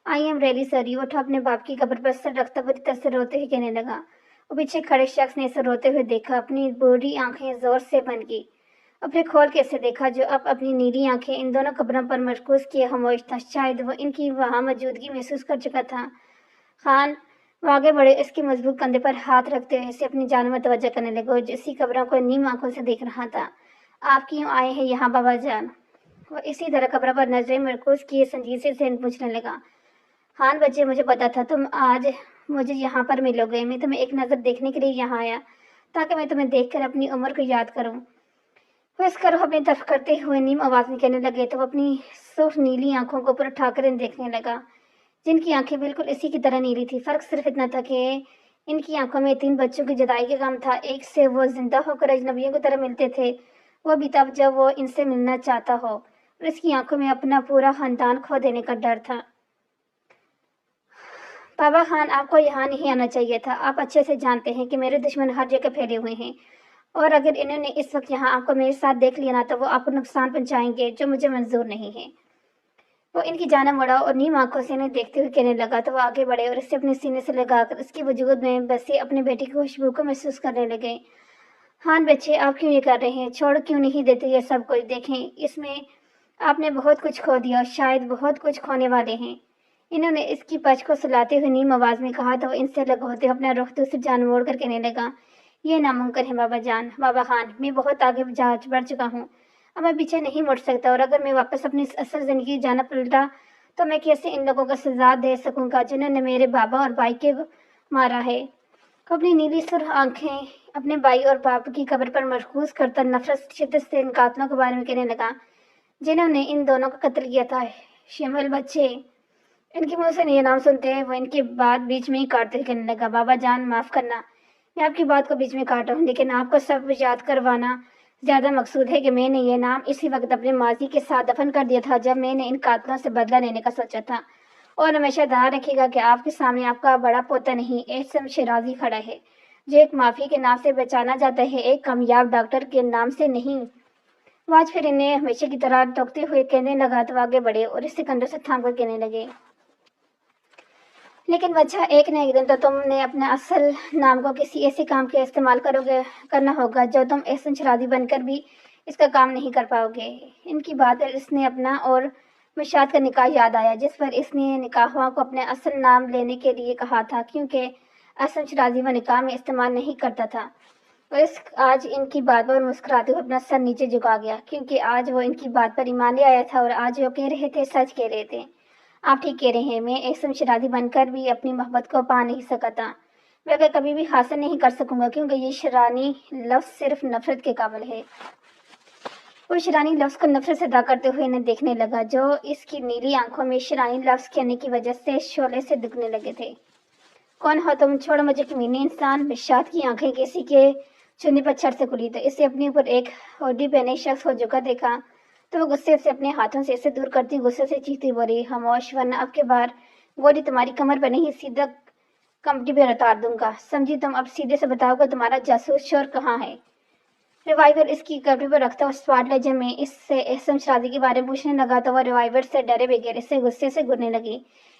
I am really sorry. वो अपने बाप की कब्र पर सर रखता बुरी तरह से रोते हुए कहने लगा। वो पीछे खड़े शख्स ने इसे रोते हुए देखा, अपनी बूढ़ी आंखें जोर से बंद की, अपने खोल के इसे देखा जो अब अपनी नीली आंखें इन दोनों कब्रों पर मरकूज किए खामोश था। शायद वो इनकी वहां मौजूदगी महसूस कर चुका था। खान वो आगे बढ़े, इसके मजबूत कंधे पर हाथ रखते हुए इसे अपनी जान में तवज्जो करने लगे जो इसी कब्रों को नीम आंखों से देख रहा था। आप क्यों आए हैं यहाँ बाबा जान? वो इसी तरह कब्र पर नजरें मरकूज किए संजीदगी से पूछने लगा। हान बच्चे मुझे पता था तुम आज मुझे यहाँ पर मिलोगे। मैं तुम्हें एक नज़र देखने के लिए यहाँ आया ताकि मैं तुम्हें देखकर अपनी उम्र को याद करूं। वो इस करो अपनी तरफ करते हुए नीम आवाज में कहने लगे तो वो अपनी सुर्ख नीली आंखों को ऊपर उठाकर देखने लगा जिनकी आंखें बिल्कुल इसी की तरह नीली थी। फर्क सिर्फ इतना था कि इनकी आंखों में 3 बच्चों की जुदाई का गम था। एक से वो जिंदा होकर अजनबियों की तरह मिलते थे, वो भी तब जब वो इनसे मिलना चाहता हो, और इसकी आंखों में अपना पूरा खानदान खो देने का डर था। बाबा खान आपको यहाँ नहीं आना चाहिए था। आप अच्छे से जानते हैं कि मेरे दुश्मन हर जगह फैले हुए हैं, और अगर इन्होंने इस वक्त यहाँ आपको मेरे साथ देख लिया ना तो वो आपको नुकसान पहुंचाएंगे जो मुझे मंजूर नहीं है। वो इनकी जाना मुड़ा और नीम आंखों से इन्हें देखते हुए कहने लगा तो वो आगे बढ़े और इसे अपने सीने से लगाकर उसकी वजूद में बसे अपने बेटे की खुशबू को महसूस करने लगे। हान बच्चे आप क्यों ये कर रहे हैं? छोड़ क्यों नहीं देते ये सब कुछ? देखें इसमें आपने बहुत कुछ खो दिया और शायद बहुत कुछ खोने वाले हैं। इन्होंने इसकी पच को सुलाते हुए नीम आवाज में कहा तो इनसे अलग होते हुए अपना रुख दूसरी जान मोड़ कर कहने लगा, ये नामुमकिन है बाबा जान। बाबा खान मैं बहुत आगे जा बढ़ चुका हूँ, अब मैं पीछे नहीं मुड़ सकता, और अगर मैं वापस अपनी असल जिंदगी जाना पलटा तो मैं कैसे इन लोगों को सजा दे सकूंगा जिन्होंने मेरे बाबा और भाई के मारा है। अपनी नीली सुर्ख आंखें अपने भाई और बाप की कब्र पर मरकूज करता नफरत शिद्दत से इन कातलों के बारे में कहने लगा जिन्होंने इन दोनों का कत्ल किया था। शिमल बच्चे इनके मुंह से ये नाम सुनते हैं वो इनके बाद बीच में ही काटते कहने लगा, बाबा जान माफ करना, میں آپ کی بات کو بیچ میں کاٹا ہوں، لیکن آپ کو سب یاد کروانا زیادہ مقصود ہے کہ میں نے یہ نام اسی وقت اپنے ماضی کے ساتھ دفن کر دیا تھا جب میں نے ان قاتلوں سے بدلہ لینے کا سوچا تھا۔ اور ہمیشہ یاد رکھے گا کہ آپ کے سامنے آپ کا بڑا پوتا نہیں، احسن شیرازی کھڑا ہے، جو ایک معافی کے نام سے پہچانا جاتا ہے، ایک کامیاب ڈاکٹر کے نام سے نہیں۔ وہ آج پھر انہیں ہمیشہ کی طرح ٹوکتے ہوئے کہنے لگا تو آگے بڑھے اور اس سکندر سے تھام کر کہنے لگے، لیکن بچہ، ایک نہ ایک دن تو تم نے اپنے اصل نام کو کسی ایسے کام کے استعمال کرنا ہوگا جو تم احسن شرازی بن کر بھی اس کا کام نہیں کر پاؤ گے۔ ان کی بات پر اس نے اپنا اور مشاد کا نکاح یاد آیا، جس پر اس نے نکاحواں کو اپنے اصل نام لینے کے لیے کہا تھا، کیونکہ احسن شرازی وہ نکاح میں استعمال نہیں کرتا تھا۔ اور آج ان کی بات پر مسکراتے ہوئے اپنا سر نیچے جھکا گیا، کیونکہ آج وہ ان کی بات پر ایمان لے آیا تھا اور آج وہ کہہ رہے تھے، سچ کہہ رہے تھے۔ آپ ٹھیک کہہ رہے ہیں، میں احسن شرازی بن کر بھی اپنی محبت کو پا نہیں سکا تھا، میں کبھی بھی حاصل نہیں کر سکوں گا، کیونکہ یہ شرانی لفظ صرف نفرت کے قابل ہے۔ وہ شرانی لفظ کو نفرت سے ادا کرتے ہوئے انہیں دیکھنے لگا، جو اس کی نیلی آنکھوں میں شرانی لفظ کہنے کی وجہ سے شعلے سے دکھنے لگے تھے۔ کون ہو تم؟ چھوڑو مجھے، کمینے انسان! مشاد کی آنکھیں کسی کے چنی پر چھٹ سے کھلی تو اسے اپنے اوپر ایک ہوڈی پہنے شخص کو جھکا دیکھا تو وہ غصے سے اپنے ہاتھوں سے اسے دور کرتی غصے سے چیختی بولی، خاموش، ورنہ اب کے بار گولی تمہاری کمر پر نہیں، سیدھا کمٹی پہ اتار دوں گا۔ سمجھی تم؟ اب سیدھے سے بتاؤ کہ تمہارا جاسوس شور کہاں ہے؟ ریوائیور اس کی کمٹی پر رکھتا اور سواد لے جب میں اس سے احسن شادی کے بارے میں پوچھنے لگا تو وہ ریوائیور سے ڈرے بغیر اس سے غصے سے گرنے لگی۔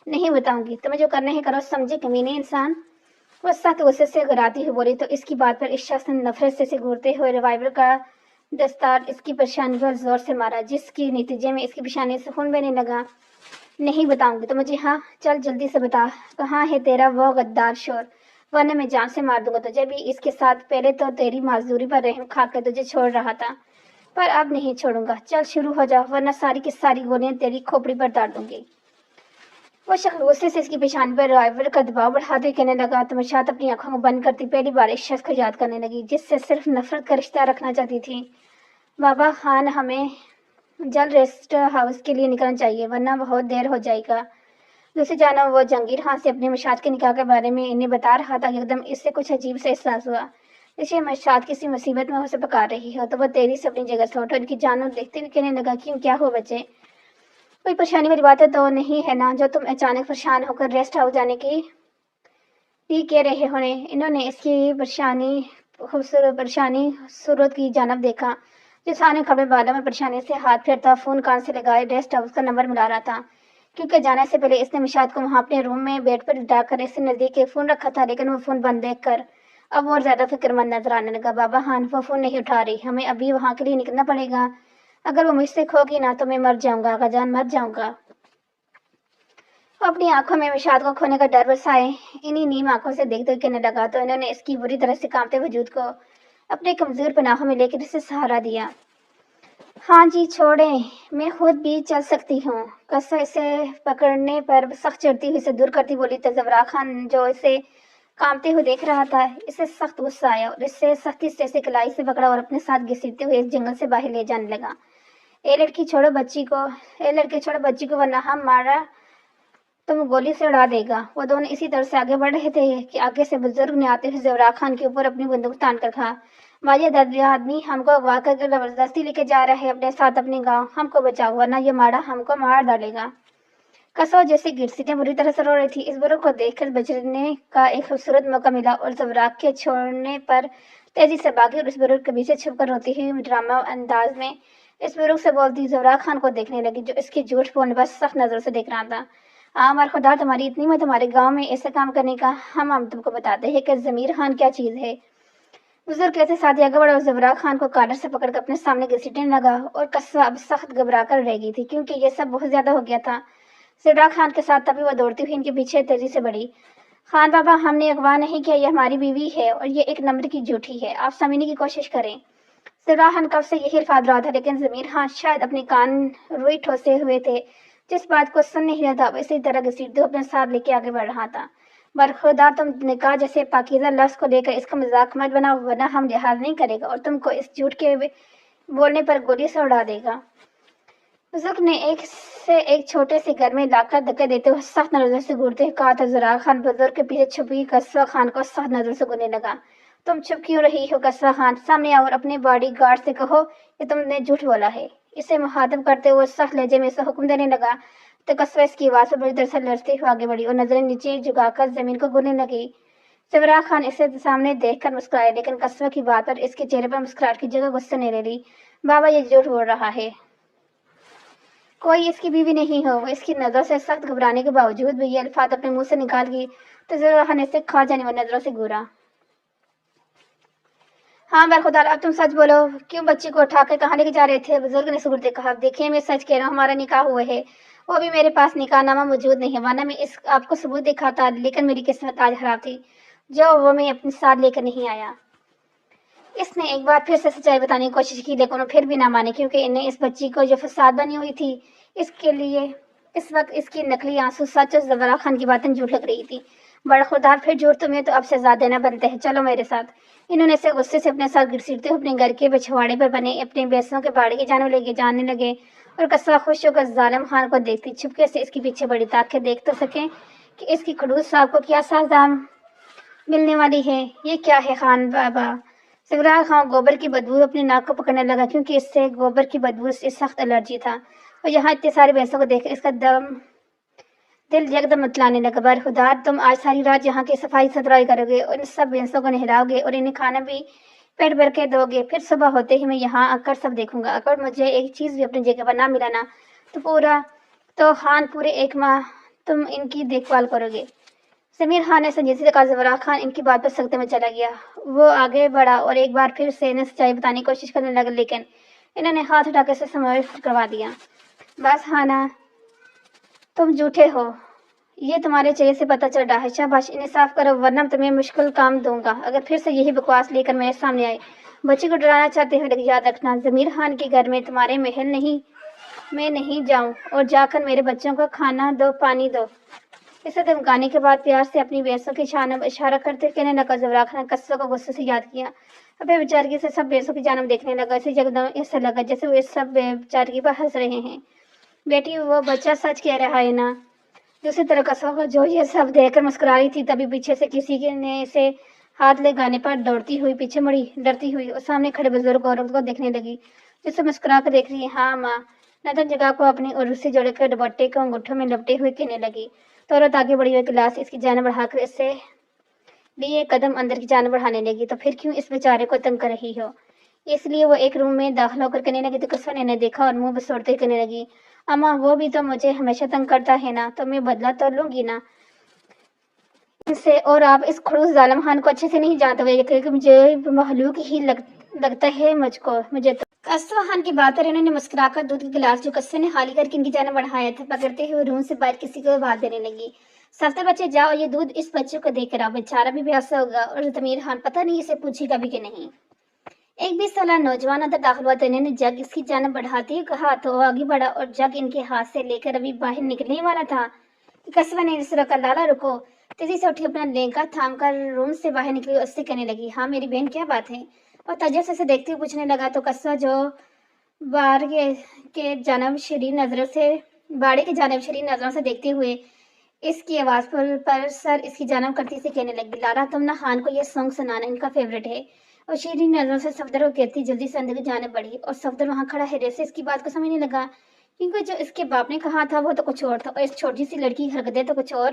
نہیں بتاؤں گی، تمہیں جو کرنا ہے کرو، سمجھے کمینے انسان! وہ سخت غصے سے گراتی ہوئی بولی تو اس کی بات پر اس شخص نے نفرت سے گھورتے ہوئے ریوائیور کا دستار اس کی پیشانی پر زور سے مارا، جس کے نتیجے میں اس کی پیشانی سے خون بہنے لگا۔ نہیں بتاؤں گی تو مجھے، ہاں چل جلدی سے بتا، کہاں ہے تیرا وہ غدار شور، ورنہ میں جان سے مار دوں گا تجھے بھی۔ اس کے ساتھ پہلے تو تیری معذوری پر رحم کھا کر تجھے چھوڑ رہا تھا، پر اب نہیں چھوڑوں گا۔ چل شروع ہو جا، ورنہ ساری کی ساری گولیاں تیری کھوپڑی پر ڈال دوں گی۔ وہ شخص غصے سے اس کی پیشانی پر ریوائیور کا دباؤ بڑھاتے ہوئے کہنے لگا تو مشاد اپنی آنکھوں کو بند کرتی پہلی بار اس شخص کو یاد کرنے لگی جس سے صرف نفرت کا رشتہ رکھنا چاہتی تھی۔ بابا خان، ہمیں جلد ریسٹ ہاؤس کے لیے نکلنا چاہیے، ورنہ بہت دیر ہو جائے گا۔ دوسری جانب وہ جہانگیر خان سے اپنے مشاد کے نکاح کے بارے میں انہیں بتا رہا تھا کہ ایک دم اس سے کچھ عجیب سے احساس ہوا، جیسے مشاد کسی مصیبت میں اسے پکار رہی ہو۔ تو وہ تیزی سے اپنی جگہ سے اٹھا ان کی جانب دیکھتے ہوئے کہنے لگا، کیوں، کیا ہوا بچے؟ کوئی پریشانی والی بات تو نہیں ہے نا، جو تم اچانک پریشان ہو کر ریسٹ ہاؤس جانے کی کہہ رہے ہونے؟ انہوں نے اس کی پریشانی صورت کی جانب دیکھا، جو سامنے کھڑے بالوں میں پریشانی سے ہاتھ پھیرتا فون کان سے لگائے ریسٹ ہاؤس کا نمبر ملا رہا تھا، کیونکہ جانے سے پہلے اس نے مشاد کو وہاں اپنے روم میں بیڈ پر لٹا کر اس سے نزدیک ایک فون رکھا تھا، لیکن وہ فون بند دیکھ کر اب اور زیادہ فکر مند نظر آنے لگا۔ بابا خان، وہ فون نہیں اٹھا رہی، ہمیں ابھی وہاں کے لیے نکلنا پڑے گا، اگر وہ مجھ سے کھو گی نا تو میں مر جاؤں گا، آقا جان مر جاؤں گا۔ وہ اپنی آنکھوں میں مشاد کو کھونے کا ڈر بسائے انہی نیم آنکھوں سے دیکھتے ہوئے کہنے لگا تو انہوں نے اس کی بری طرح سے کانپتے وجود کو اپنے کمزور پناہوں میں لے کر اسے سہارا دیا۔ ہاں جی چھوڑیں، میں خود بھی چل سکتی ہوں۔ کسا اسے پکڑنے پر سخت چڑھتی ہوئی اسے دور کرتی بولی تو زورا خان، جو اسے کانپتے ہوئے دیکھ رہا تھا، اسے سخت غصہ آیا اور اسے سختی سے اسے کلائی سے پکڑا اور اپنے ساتھ گھسیٹتے ہوئے اس جنگل سے باہر لے جانے لگا۔ اے لڑکے چھوڑو بچی کو ورنہ ہم مارا تم گولی سے اڑا دے گا۔ وہ دونوں اسی طرح سے آگے بڑھ رہے تھے کہ آگے سے بزرگ نے آتے ہوئے زورا خان کے اوپر اپنی بندوق تان کر کہا، واجہ دریا آدمی ہم کو اغوا کر زبردستی لے کے جا رہا ہے اپنے ساتھ اپنے گاؤں، ہم کو بچاؤ ورنہ یہ ماڑا ہم کو مار ڈالے گا۔ کسو جیسے گھسیٹیں بری طرح سے رو رہی تھی، اس بزرگ کو دیکھ کر بچنے کا ایک خوبصورت موقع ملا اور زورا کے چھوڑنے پر تیزی سے بھاگی اور اس بزرگ کے پیچھے چھپ کر روتی ہوئی ڈرامہ انداز میں اس بزرگ سے بولتی زورا خان کو دیکھنے لگی، جو اس کے جھوٹ بولنے پر سخت نظروں سے دیکھ رہا تھا۔ ہمار خدا، تمہاری اتنی میں تمہارے گاؤں میں ایسا کام کرنے کا، ہم تم کو بتاتے ہیں کہ ضمیر خان کیا چیز ہے۔ بزرگ کہتے ساتھ ہی آگے بڑھا اور زورا خان کو کالر سے پکڑ کر اپنے سامنے گھسیٹنے لگا اور قصہ اب سخت گھبرا کر رہ گئی تھی، کیونکہ یہ سب بہت زیادہ ہو گیا تھا۔ زورا خان کے ساتھ تبھی وہ دوڑتی ہوئی ان کے پیچھے تیزی سے بڑھی۔ خان بابا، ہم نے اغوا نہیں کیا، یہ ہماری بیوی ہے اور یہ ایک نمبر کی جھوٹی ہے، آپ سمجھنے کی کوشش کریں۔ زورا خان کب سے یہی الفاظ رہا تھا، لیکن ضمیر خان شاید اپنے کان روئی ٹھوسے ہوئے تھے، جس بات کو سن نہیں رہا تھا، وہ اسی طرح گھسیٹتے ہوئے اپنے ساتھ لے کے آگے بڑھ رہا تھا۔ برخدا، تم نکاح جیسے پاکیزہ لفظ کو لے کر اس کا مذاق مت بناؤ ورنہ ہم لحاظ نہیں کرے گا اور تم کو اس جھوٹ کے بولنے پر گولی سے اڑا دے گا۔ بزرگ نے ایک چھوٹے سے گھر میں لا کر دھکے دیتے ہوئے سخت نظر سے گھورتے ہوئے کہا تو زورا خان بزرگ کے پیچھے چھپی کسوہ خان کو سخت نظر سے گھورنے لگا۔ तुम चुप क्यों रही हो कस्बा खान? सामने आओ और अपने बॉडी गार्ड से कहो कि तुमने झूठ बोला है। इसे मुखातिब करते हुए सख्त लहजे में इसे हुक्म देने लगा तो कस्बा इसकी आवाज पर बड़ी देर से लड़ते हुए आगे बढ़ी और नजरें नीचे झुकाकर जमीन को घूरने लगी। जबरा खान इसे सामने देखकर मुस्कुराए, लेकिन कस्बा की बात पर इसके चेहरे पर मुस्कुराहट की जगह गुस्सा ने ले ली। बाबा ये झूठ बोल रहा है, कोई इसकी बीवी नहीं हो। वो इसकी नजरों से सख्त घबराने के बावजूद भी ये अल्फाज अपने मुंह से निकाल गई तो जबरा खान इसे खा जाने वाली नजरों से घूरा। हाँ बरखुदा, अब तुम सच बोलो, क्यों बच्ची को उठा कर कहाँ लेके जा रहे थे? बुजुर्ग ने सुगुरते कहा। देखिए मैं सच कह रहा हूँ, हमारा निकाह हुआ है। वो भी मेरे पास निकाहनामा मौजूद नहीं है, वरना मैं इस आपको सबूत दिखाता, लेकिन मेरी किस्मत आज खराब थी जो वो मैं अपने साथ लेकर नहीं आया। इसने एक बार फिर से सच्चाई बताने की कोशिश की, लेकिन वो फिर भी ना माने, क्योंकि इन्हें इस बच्ची को जो फसाद बनी हुई थी इसके लिए इस वक्त इसकी नकली आंसू सच और जबरा खान की बातें झूठ लग रही थी। बड़ा खुदा, फिर झूठ तुम्हें तो अब सजा देना बनता है, चलो मेरे साथ। इन्होंने इसे गुस्से से अपने साथ घसीटते हुए अपने घर के पिछवाड़े पर बने अपने भैंसों के बाड़े की जानव लेके जाने लगे और कस्बा खुश होकर जालिम खान को देखती छुपके से इसके पीछे बड़ी ताकि देख तो सके कि इसकी खड़ूस साहब को क्या सजा मिलने वाली है। ये क्या है खान बाबा? सिगरार खान गोबर की बदबू अपनी नाक को पकड़ने लगा, क्योंकि इससे गोबर की बदबू से सख्त एलर्जी था और यहाँ इतने सारे भैंसों को देख इसका दिल एकदम मतलाने लगा। बर खुदा, तुम आज सारी रात यहाँ की सफाई सुथराई करोगे और इन सब भैंसों को नहलाओगे और इन्हें खाना भी पेट भर के दोगे। फिर सुबह होते ही मैं यहाँ आकर सब देखूंगा। अगर मुझे एक चीज भी अपनी जगह पर ना मिला ना तो खान पूरे एक माह तुम इनकी देखभाल करोगे। समीर खान ने संजीदगी से कहा। जबरा खान इनकी बात पर सख्ते में चला गया। वो आगे बढ़ा और एक बार फिर से इन्हें सच्चाई बताने की कोशिश करने लगा, लेकिन इन्होंने हाथ उठाकर से समावेश करवा दिया। बस हाना, तुम झूठे हो, ये तुम्हारे चेहरे से पता चल रहा है। शाबाश, इन्हें साफ करो, वरना तुम्हें मुश्किल काम दूंगा अगर फिर से यही बकवास लेकर मेरे सामने आए। बच्ची को डराना चाहते हो, लेकिन याद रखना, जमीर खान के घर में तुम्हारे महल नहीं, मैं नहीं जाऊं और जाकर मेरे बच्चों को खाना दो, पानी दो। इसे धमकाने के बाद प्यार से अपनी भैंसों की इशारा करते कहने लगा। जबरा खान कस्बा को गुस्से से याद किया। अब बेचारगी से सब भैंसों की जानब देखने लगा। इसे एकदम ऐसा लगा जैसे वो इस सब बेचारगी पर हंस रहे हैं। बेटी, वो बच्चा सच कह रहा है ना? दूसरी तरफ कस्बा जो ये सब देखकर मुस्कुरा रही थी, तभी पीछे से किसी ने इसे हाथ लगाने पर दौड़ती हुई पीछे मुड़ी, डरती हुई और सामने खड़े बुजुर्ग औरत को देखने लगी, जिससे मुस्कुरा कर देख रही है। हाँ माँ, नजर जगह को अपनी उर्र से जोड़कर दुपट्टे को अंगूठों में लपटे हुए कहने लगी। तो औरत आगे बढ़ी हुई गिलास इसकी जान बढ़ाकर इससे लिए कदम अंदर की जान बढ़ाने लगी। तो फिर क्यों इस बेचारे को तंग कर रही हो? इसलिए वो एक रूम में दाखिल होकर कहने लगी तो कस्बा ने देखा और मुंह बसोड़ते कहने लगी। अम्मा, वो भी तो मुझे हमेशा तंग करता है ना, तो मैं बदला तो लूंगी ना इनसे। और आप इस खड़ूस जालिम खान को अच्छे से नहीं जानते हुए कि मुझे महलूक ही लगता है मुझे तो। कस्बा खान की बात पर इन्होंने मुस्कुराकर दूध के गिलास जो कस्बे ने खाली करके इनकी जान बढ़ाया था पकड़ते हुए रूम से बाहर किसी को आवाज देने लगी। सस्ते बच्चे, जाओ ये दूध इस बच्चे को देकर आओ, बेचारा भी प्यासा होगा। और जमीर खान पता नहीं इसे पूछेगा भी कि नहीं। एक 20 साल नौजवान अंदर दाखिल हुआ तो इन्होंने जग इसकी जान बढ़ाते ही कहा, तो वो आगे बढ़ा और जग इनके हाथ से लेकर अभी बाहर निकलने वाला था। कस्बा ने इस का लाला रुको, तेजी से उठी अपना लहंगा थाम कर रूम से बाहर निकली और उससे कहने लगी। हाँ मेरी बहन, क्या बात है? और तजस्सुस से देखते हुए पूछने लगा तो कस्बा जो बाड़े के जानब शरीर नजरों से देखते हुए इसकी आवाज पर सर इसकी जानब करती से कहने लगी। लारा, तुम ना खान को यह सॉन्ग सुनाना, इनका फेवरेट है। और शीरी नजरों से सफदर को कहती जल्दी से अंदर की जाने बढ़ी और सफदर वहां खड़ा है से इसकी बात को समझने लगा, क्योंकि जो इसके बाप ने कहा था वो तो कुछ और था और इस छोटी सी लड़की की हरकतें तो कुछ और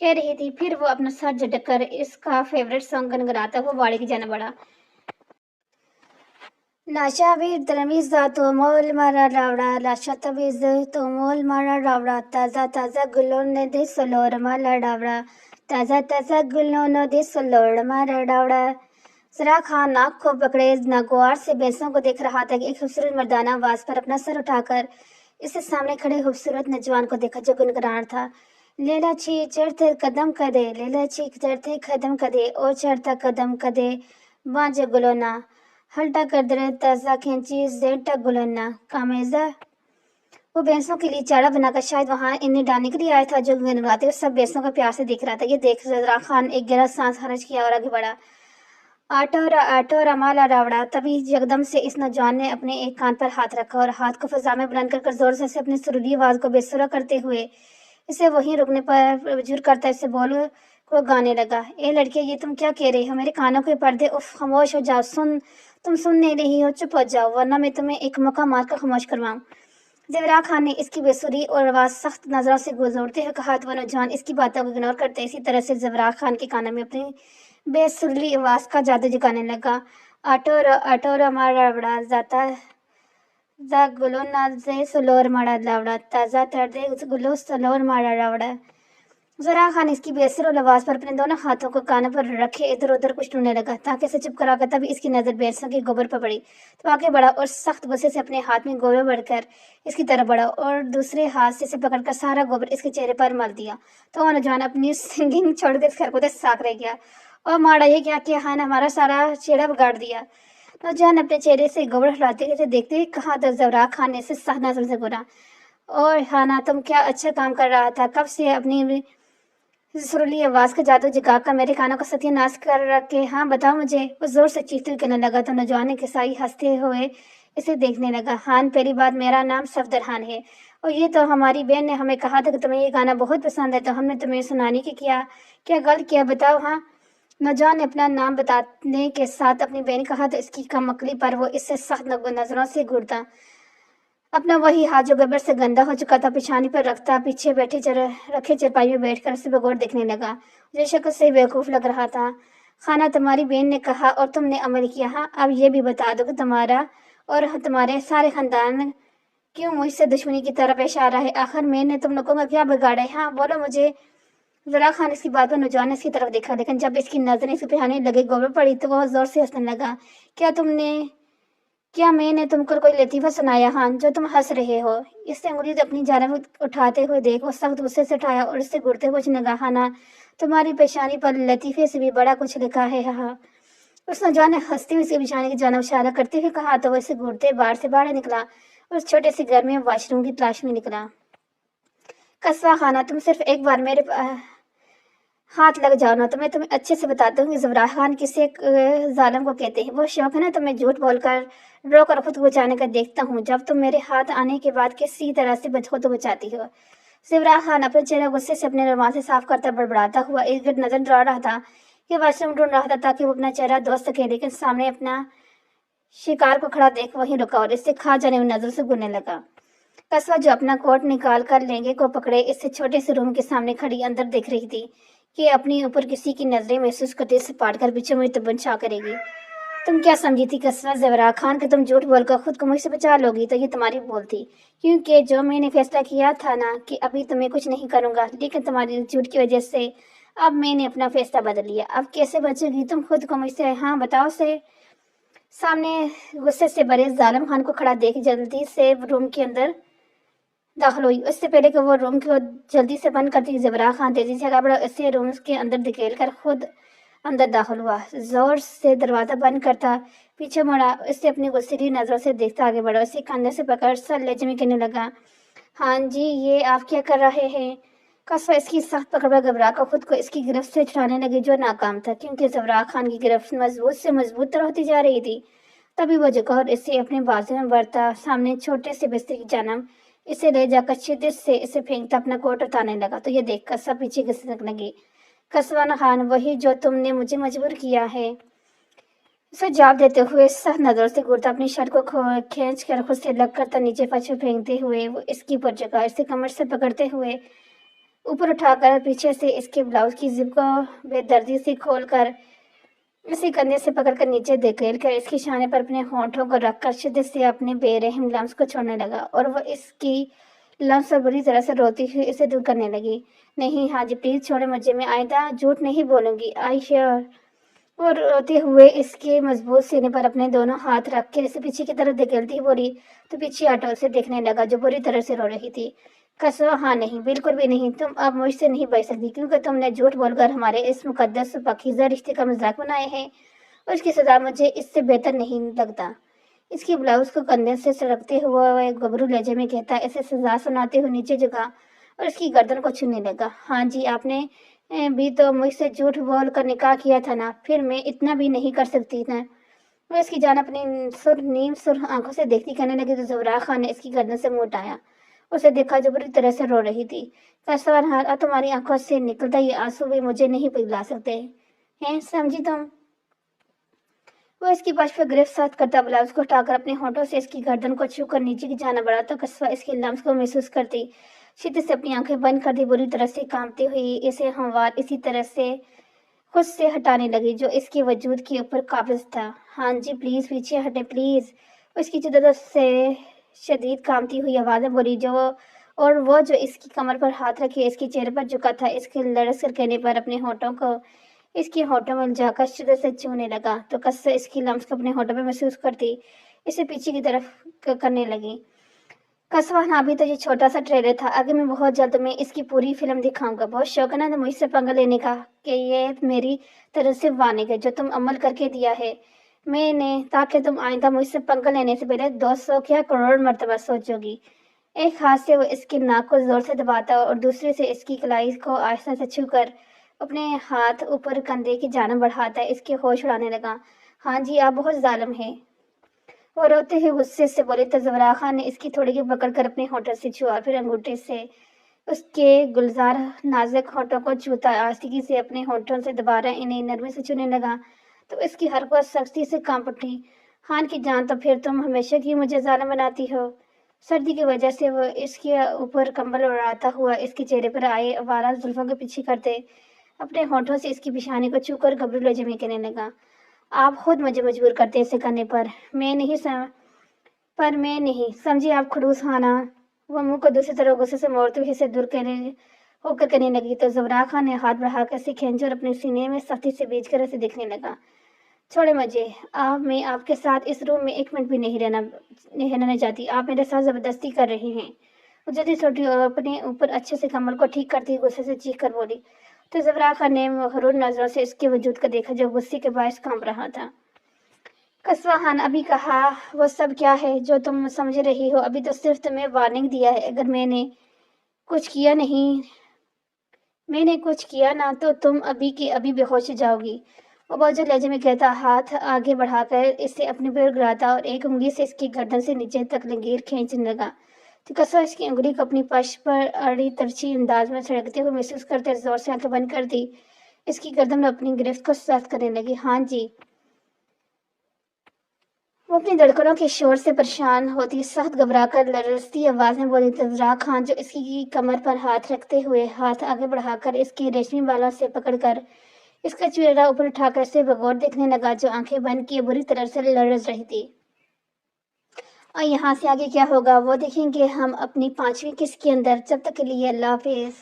कह रही थी। फिर वो अपना सर झटक कर इसका फेवरेट सॉन्ग गुनगुनाता हुआ बाड़े की जाने बढ़ा। लाशा भी तमीज तो मोल मारा रावड़ा, लाशा तमीज तो मोल मारा रावड़ा, ताजा ताजा गुलों ने दे सलोर माला डावड़ा, ताजा ताजा गुलों ने दे सलोर मारा डावड़ा। जरा खान नाक को पकड़े नागवार से भैंसों को देख रहा था कि एक खूबसूरत मर्दाना आवाज पर अपना सर उठाकर इससे सामने खड़े खूबसूरत नौजवान को देखा जो गुनगुना था। लेला छी चढ़ते कदम कदे, लेला छी चढ़ते कदम कदे, ओ चढ़ता कदम कदे बांझ गुलोना, हल्टा कर दे ताजा खींची जेटा गुलोना कामेजा। वो भैंसों के लिए चारा बनाकर शायद वहां इन्हें डालने के लिए आया था जो गुनगुनाते हुए सब भैंसों का प्यार से देख रहा था। ये देख जरा खान एक गहरा सांस खर्च किया और आगे बढ़ा। आटो रमाला रावड़ा। तभी एकदम से इस नौजवान ने अपने एक कान पर हाथ रखा और हाथ को फिजा में बुलंद कर जोर से अपनी सुरीली आवाज को बेसुरा करते हुए इसे वहीं रुकने पर मजबूर करता इसे बोल وہ گانے لگا، اے لڑکے یہ تم کیا کہہ رہی ہو؟ میرے کانوں کے پردے، اف خاموش ہو جاؤ، تم سن نہیں رہی ہو، چپ ہو جاؤ ورنہ میں تمہیں ایک موقع مار کر خاموش کرواؤں۔ زیورا خان نے اس کی بے سری اور آواز سخت نظروں سے گزرتے ہوئے کہا تو وہ نوجوان اس کی باتوں کو اگنور کرتے اسی طرح سے زیورا خان کے کانوں میں اپنی بے سریلی آواز کا جادو جگانے لگا۔ آٹورا مارا بڑا زاتا زا گلو نا زے سلور مارا لاوڑا تازہ تردے گلو سلور مارا لاوڑا۔ زیورا خان اس کی بے سر آواز پر اپنے دونوں ہاتھوں کو کانوں پر رکھے ادھر ادھر کچھ ڈھونڈنے لگا تاکہ اسے چپ کرا کر، تبھی اس کی نظر بینسوں کے گوبر پر پڑی تو آگے بڑھا اور سخت غصے سے اپنے ہاتھ میں گوبر بڑھ کر اس کی طرف بڑھا اور دوسرے ہاتھ سے اسے پکڑ کر سارا گوبر اس کے چہرے پر مل دیا تو وہ نوجوان اپنی سنگنگ چھوڑ کر خرگوتے ساکھ رہ گیا۔ اور ماڑا یہ کیا کیا ہے نا، ہمارا سارا چہرہ بگاڑ دیا۔ نوجوان اپنے چہرے سے گوبر ہٹاتے ہوئے دیکھتے ہی کہا تو زیورا خان نے اسے سخت نظر سے گھورا، اور ہانا تم کیا اچھا کام کر رہا تھا، کب سے اپنی سریلی آواز کا جادو جگا کر میرے کانوں کا ستیہ ناش کر رکھے، ہاں بتاؤ مجھے۔ وہ زور سے چیختے ہوئے کہنے لگا تو نوجوان نے کسائی ہنستے ہوئے اسے دیکھنے لگا۔ ہان پہلی بات میرا نام صفدر خان ہے، اور یہ تو ہماری بہن نے ہمیں کہا تھا کہ تمہیں یہ گانا بہت پسند ہے تو ہم نے تمہیں سنانے کی کیا غلط کیا بتاؤ ہاں۔ نوجوان نے اپنا نام بتانے کے ساتھ اپنی بہن کہا تو اس کی کم عقلی پر وہ اس سے سخت نظروں سے گھورتا اپنا وہی ہاتھ جو گبر سے گندا ہو چکا تھا پیشانی پر رکھتا پیچھے رکھے چرپائی میں بیٹھ کر اسے بغور دیکھنے لگا جو شکل سے بیوقوف لگ رہا تھا۔ خانہ تمہاری بہن نے کہا اور تم نے عمل کیا، ہاں اب یہ بھی بتا دو کہ تمہارا اور تمہارے سارے خاندان کیوں مجھ سے دشمنی کی طرح پیش آ رہا ہے؟ آخر میں نے تم لوگوں کا کیا بگاڑا ہے؟ ہاں بولو مجھے۔ زیورا خان اس کی بات پر نوجوان نے اس کی طرف دیکھا، لیکن جب اس کی نظریں اس کے پیشانے لگے گوبر پڑی تو وہ زور سے ہنسنے لگا۔ کیا میں نے تم کو کوئی لطیفہ سنایا ہاں جو تم ہنس رہے ہو؟ اس سے انگلی اپنی جانب اٹھاتے ہوئے دیکھ وہ سخت غصے سے اٹھایا اور اس سے گھورتے ہوئے پوچھنے لگا، ہاں نا تمہاری پیشانی پر لطیفے سے بھی بڑا کچھ لکھا ہے ہاں؟ اس نوجوان نے ہنستے ہوئے اس کی پیشانی کی جانب اشارہ کرتے ہوئے کہا تو وہ اسے گھورتے باہر سے باہر نکلا اور اس چھوٹے سے گھر میں واش روم کی تلاش میں نکلا۔ قصبہ خانہ تم صرف ایک بار میرے ہاتھ لگ جاؤ نا تو میں تمہیں اچھے سے بتاتا ہوں کہ زیورا خان کسے ظالم کو کہتے ہیں۔ وہ شوق ہے نا تمہیں جھوٹ بول کر رو کر خود کو بچانے کا، دیکھتا ہوں جب تم میرے ہاتھ آنے کے بعد کسی طرح سے خود کو بچاتی ہو۔ زیورا خان اپنے چہرہ غصے سے اپنے رومال سے صاف کرتا بڑبڑاتا ہوا ارد گرد نظر دوڑا رہا تھا کہ واش روم ڈھونڈ رہا تھا تاکہ وہ اپنا چہرہ دھو سکے، لیکن سامنے اپنا شکار کو کھڑا دیکھ وہیں رکا اور اس سے کھا جانے والی نظر سے گھورنے لگا۔ قصبہ جو اپنا کوٹ نکال کر لہنگے کو پکڑے اس سے چھوٹے سے روم کے سامنے کھڑی اندر دیکھ رہی تھی کہ اپنی اوپر کسی کی نظریں محسوس کرتے سے پاٹ کر پیچھے مجھے تبن چھا کرے گی۔ تم کیا سمجھی تھی قصبہ زیورا خان کہ تم جھوٹ بول کر خود کو مجھ سے بچا لو گی؟ تو یہ تمہاری بھول تھی، کیونکہ جو میں نے فیصلہ کیا تھا نا کہ ابھی تمہیں کچھ نہیں کروں گا، لیکن تمہاری جھوٹ کی وجہ سے اب میں نے اپنا فیصلہ بدل لیا۔ اب کیسے بچے گی تم خود کو مجھ سے؟ ہاں بتاؤ سے۔ سامنے غصے سے بھرے ظالم خان کو کھڑا دیکھ جلدی سے روم کے اندر داخل ہوئی۔ اس سے پہلے کہ وہ روم کو جلدی سے بند کرتی زیورا خان تیزی سے آگے بڑھا اسے روم کے اندر دھکیل کر خود اندر داخل ہوا، زور سے دروازہ بند کرتا پیچھے مڑا، اس سے اپنی غصیلی نظروں سے دیکھتا آگے بڑھا، اسے کندھے سے پکڑ سر لہجے میں کہنے لگا، ہاں جی یہ آپ کیا کر رہے ہیں؟ قصبہ اس کی سخت پکڑ پر گھبرا کر خود کو اس کی گرفت سے چھڑانے لگی جو ناکام تھا، کیونکہ زیورا خان کی گرفت مضبوط سے مضبوط تر ہوتی جا رہی تھی۔ تبھی وہ جھکا اور اسے اپنے بازو میں بھرتا سامنے چھوٹے سے بستر کی جانب اسے لے جا کر شدت سے اسے پھینکتا اپنا کوٹ اتارنے لگا تو یہ دیکھ کر سب پیچھے گھسنے لگی۔ قصبہ خان وہی جو تم نے مجھے مجبور کیا ہے، اسے جواب دیتے ہوئے سخت نظروں سے گھورتا اپنی شرٹ کو کھینچ کر خود سے لگ کر نیچے فرش پر پھینکتے ہوئے وہ اس کی پر جگہ اسے کمر سے پکڑتے ہوئے اوپر اٹھا کر پیچھے سے اس کے بلاؤز کی زپ کو بے دردی سے کھول کر اسی کندھے سے پکڑ کر نیچے دھکیل کر اس کی شانے پر اپنے ہونٹوں کو رکھ کر شدت سے اپنے بے رحم لمس کو چھوڑنے لگا اور وہ اس کی لمس پر بری طرح سے روتی ہوئی اسے دور کرنے لگی۔ نہیں ہاں جی پلیز چھوڑے مجھے، میں آئندہ جھوٹ نہیں بولوں گی، آئی شیور۔ اور روتے ہوئے اس کے مضبوط سینے پر اپنے دونوں ہاتھ رکھ کے اسے پیچھے کی طرف دھکیلتی بولی تو پیچھے ہٹا اسے دیکھنے لگا جو بری طرح سے رو رہی تھی۔ قصبہ ہاں نہیں، بالکل بھی نہیں، تم اب مجھ سے نہیں بچ سکتی کیونکہ تم نے جھوٹ بول کر ہمارے اس مقدس پاکیزہ رشتے کا مذاق بنایا ہے اور اس کی سزا مجھے اس سے بہتر نہیں لگتا۔ اس کی بلاؤز کو کندھے سے سرکتے ہوئے گبرو لہجے میں کہتا اسے سزا سناتے ہوئے نیچے جھکا اور اس کی گردن کو چھونے لگا۔ ہاں جی آپ نے بھی تو مجھ سے جھوٹ بول کر نکاح کیا تھا نا، پھر میں اتنا بھی نہیں کر سکتی نا؟ وہ اس کی جان اپنی نیم سرخ آنکھوں سے دیکھتی کہنے لگی تو زیورا خان نے اس کی گردن سے منہ اٹھایا उसे देखा जो बुरी तरह से रो रही थी। कसवान हाल, अब तुम्हारी आंखों से निकलता ये आंसू भी मुझे नहीं पिघला सकते हैं, समझी तुम? वो इसकी पश्च पर गिरफ्त साथ करता ब्लाउज को हटाकर अपने होठों से इसकी गर्दन को छूकर नीचे की जाना बढ़ा तो कस्बा इसके लम्स को महसूस करती शिद्दत से अपनी आंखें बंद कर दी, बुरी तरह से कांपती हुई इसे हमवार इसी तरह से खुद से हटाने लगी जो इसके वजूद के ऊपर काबिज था। हाँ जी प्लीज पीछे हटे प्लीज, उसकी शिद्दत से शदीद कांपती हुई आवाज़ें बोली जो और वो जो इसकी कमर पर हाथ रखे इसके चेहरे पर झुका था, इसके लड़स कर कहने पर अपने होठों को इसके होठों में जाकर शिद्दत से छूने लगा तो कसर इसकी लम्स को अपने होठों में महसूस करती इसे पीछे की तरफ करने लगी। कसवा ना भी तो ये छोटा सा ट्रेलर था, आगे मैं बहुत जल्द मैं इसकी पूरी फिल्म दिखाऊंगा। बहुत शौक है ना मुझसे पंगा लेने का कि ये मेरी तरफ से वार्निंग है जो तुम अमल करके दिया है मैंने, ताकि तुम आइंदा मुझसे पंगा लेने से पहले 200 क्या करोड़ मरतबा सोचोगी। एक हाथ से वो इसकी नाक को जोर से दबाता और दूसरे से इसकी कलाई को आहिस्ता से छूकर अपने हाथ ऊपर कंधे की जान बढ़ाता इसके होश उड़ाने लगा। हाँ जी आप बहुत जालिम है, वो रोते हुए गुस्से से बोले तो जबरा खान ने इसकी थोड़ी की पकड़ कर अपने होठों से छुआ, फिर अंगूठे से उसके गुलजार नाजुक होठों को छूता आस्तिकी से अपने होठों से दोबारा इन्हें नरमी से छूने लगा तो इसकी हरकत सख्ती से कांप उठी। खान की जान तो फिर तुम हमेशा की मुझे जालिम बनाती हो। सर्दी की वजह से वो इसके ऊपर कंबल उड़ाता हुआ इसके चेहरे पर आए आवारा जुल्फों के पीछे करते अपने होठों से इसकी पेशानी को छूकर घबरू लजमी कहने लगा। आप खुद मुझे मजबूर करते इसे करने पर मैं नहीं समझी आप खड़ूस खाना। वो मुंह को दूसरी तरफ गुस्से से मोड़ते हुए इसे दूर होकर कहने लगी तो जबरा खान ने हाथ बढ़ाकर इसे खींचकर अपने सीने में सख्ती से बीच कर इसे देखने लगा। छोड़े मुझे, मैं आपके साथ इस रूम में 1 मिनट भी नहीं रहना चाहती। आप मेरे साथ जबरदस्ती कर रहे हैं। वो जल्दी छोटी और अपने ऊपर अच्छे से कमल को ठीक करती गुस्से से चीख कर बोली तो जबरा खान ने मगरूर नजरों से इसके वजूद को देखा जो गुस्से के बायस कांप रहा था। कस्बा खान अभी कहा वो सब क्या है जो तुम समझ रही हो, अभी तो सिर्फ तुम्हें वार्निंग दिया है। अगर मैंने कुछ किया ना तो तुम अभी के अभी बेहोश हो जाओगी। वो बहुत लहजे में कहता हाथ आगे बढ़ाकर इसे अपने पर गिराता और एक उंगली से इसकी गर्दन से नीचे तक लकीर खींचने लगा तो कसवा इसकी उंगली को अपनी पश्च पर अड़ी तिरछी अंदाज में सड़कते हुए महसूस करते जोर से आंखें बंद कर दी इसकी गर्दन में अपनी गिरफ्त को सख्त करने लगी। हाँ जी, वो अपनी धड़कनों के शोर से परेशान होती सख्त घबराकर लरसती आवाज में बोली तो जबरा खान जो इसकी कमर पर हाथ रखते हुए हाथ आगे बढ़ाकर इसके रेशमी बालों से पकड़कर इसका चेहरा ऊपर उठाकर से बगौर देखने लगा जो आंखें बंद किए बुरी तरह से लरस रही थी। और यहाँ से आगे क्या होगा वो देखेंगे हम अपनी 5वीं किस्त के अंदर। जब तक के लिए अल्लाह हाफिज।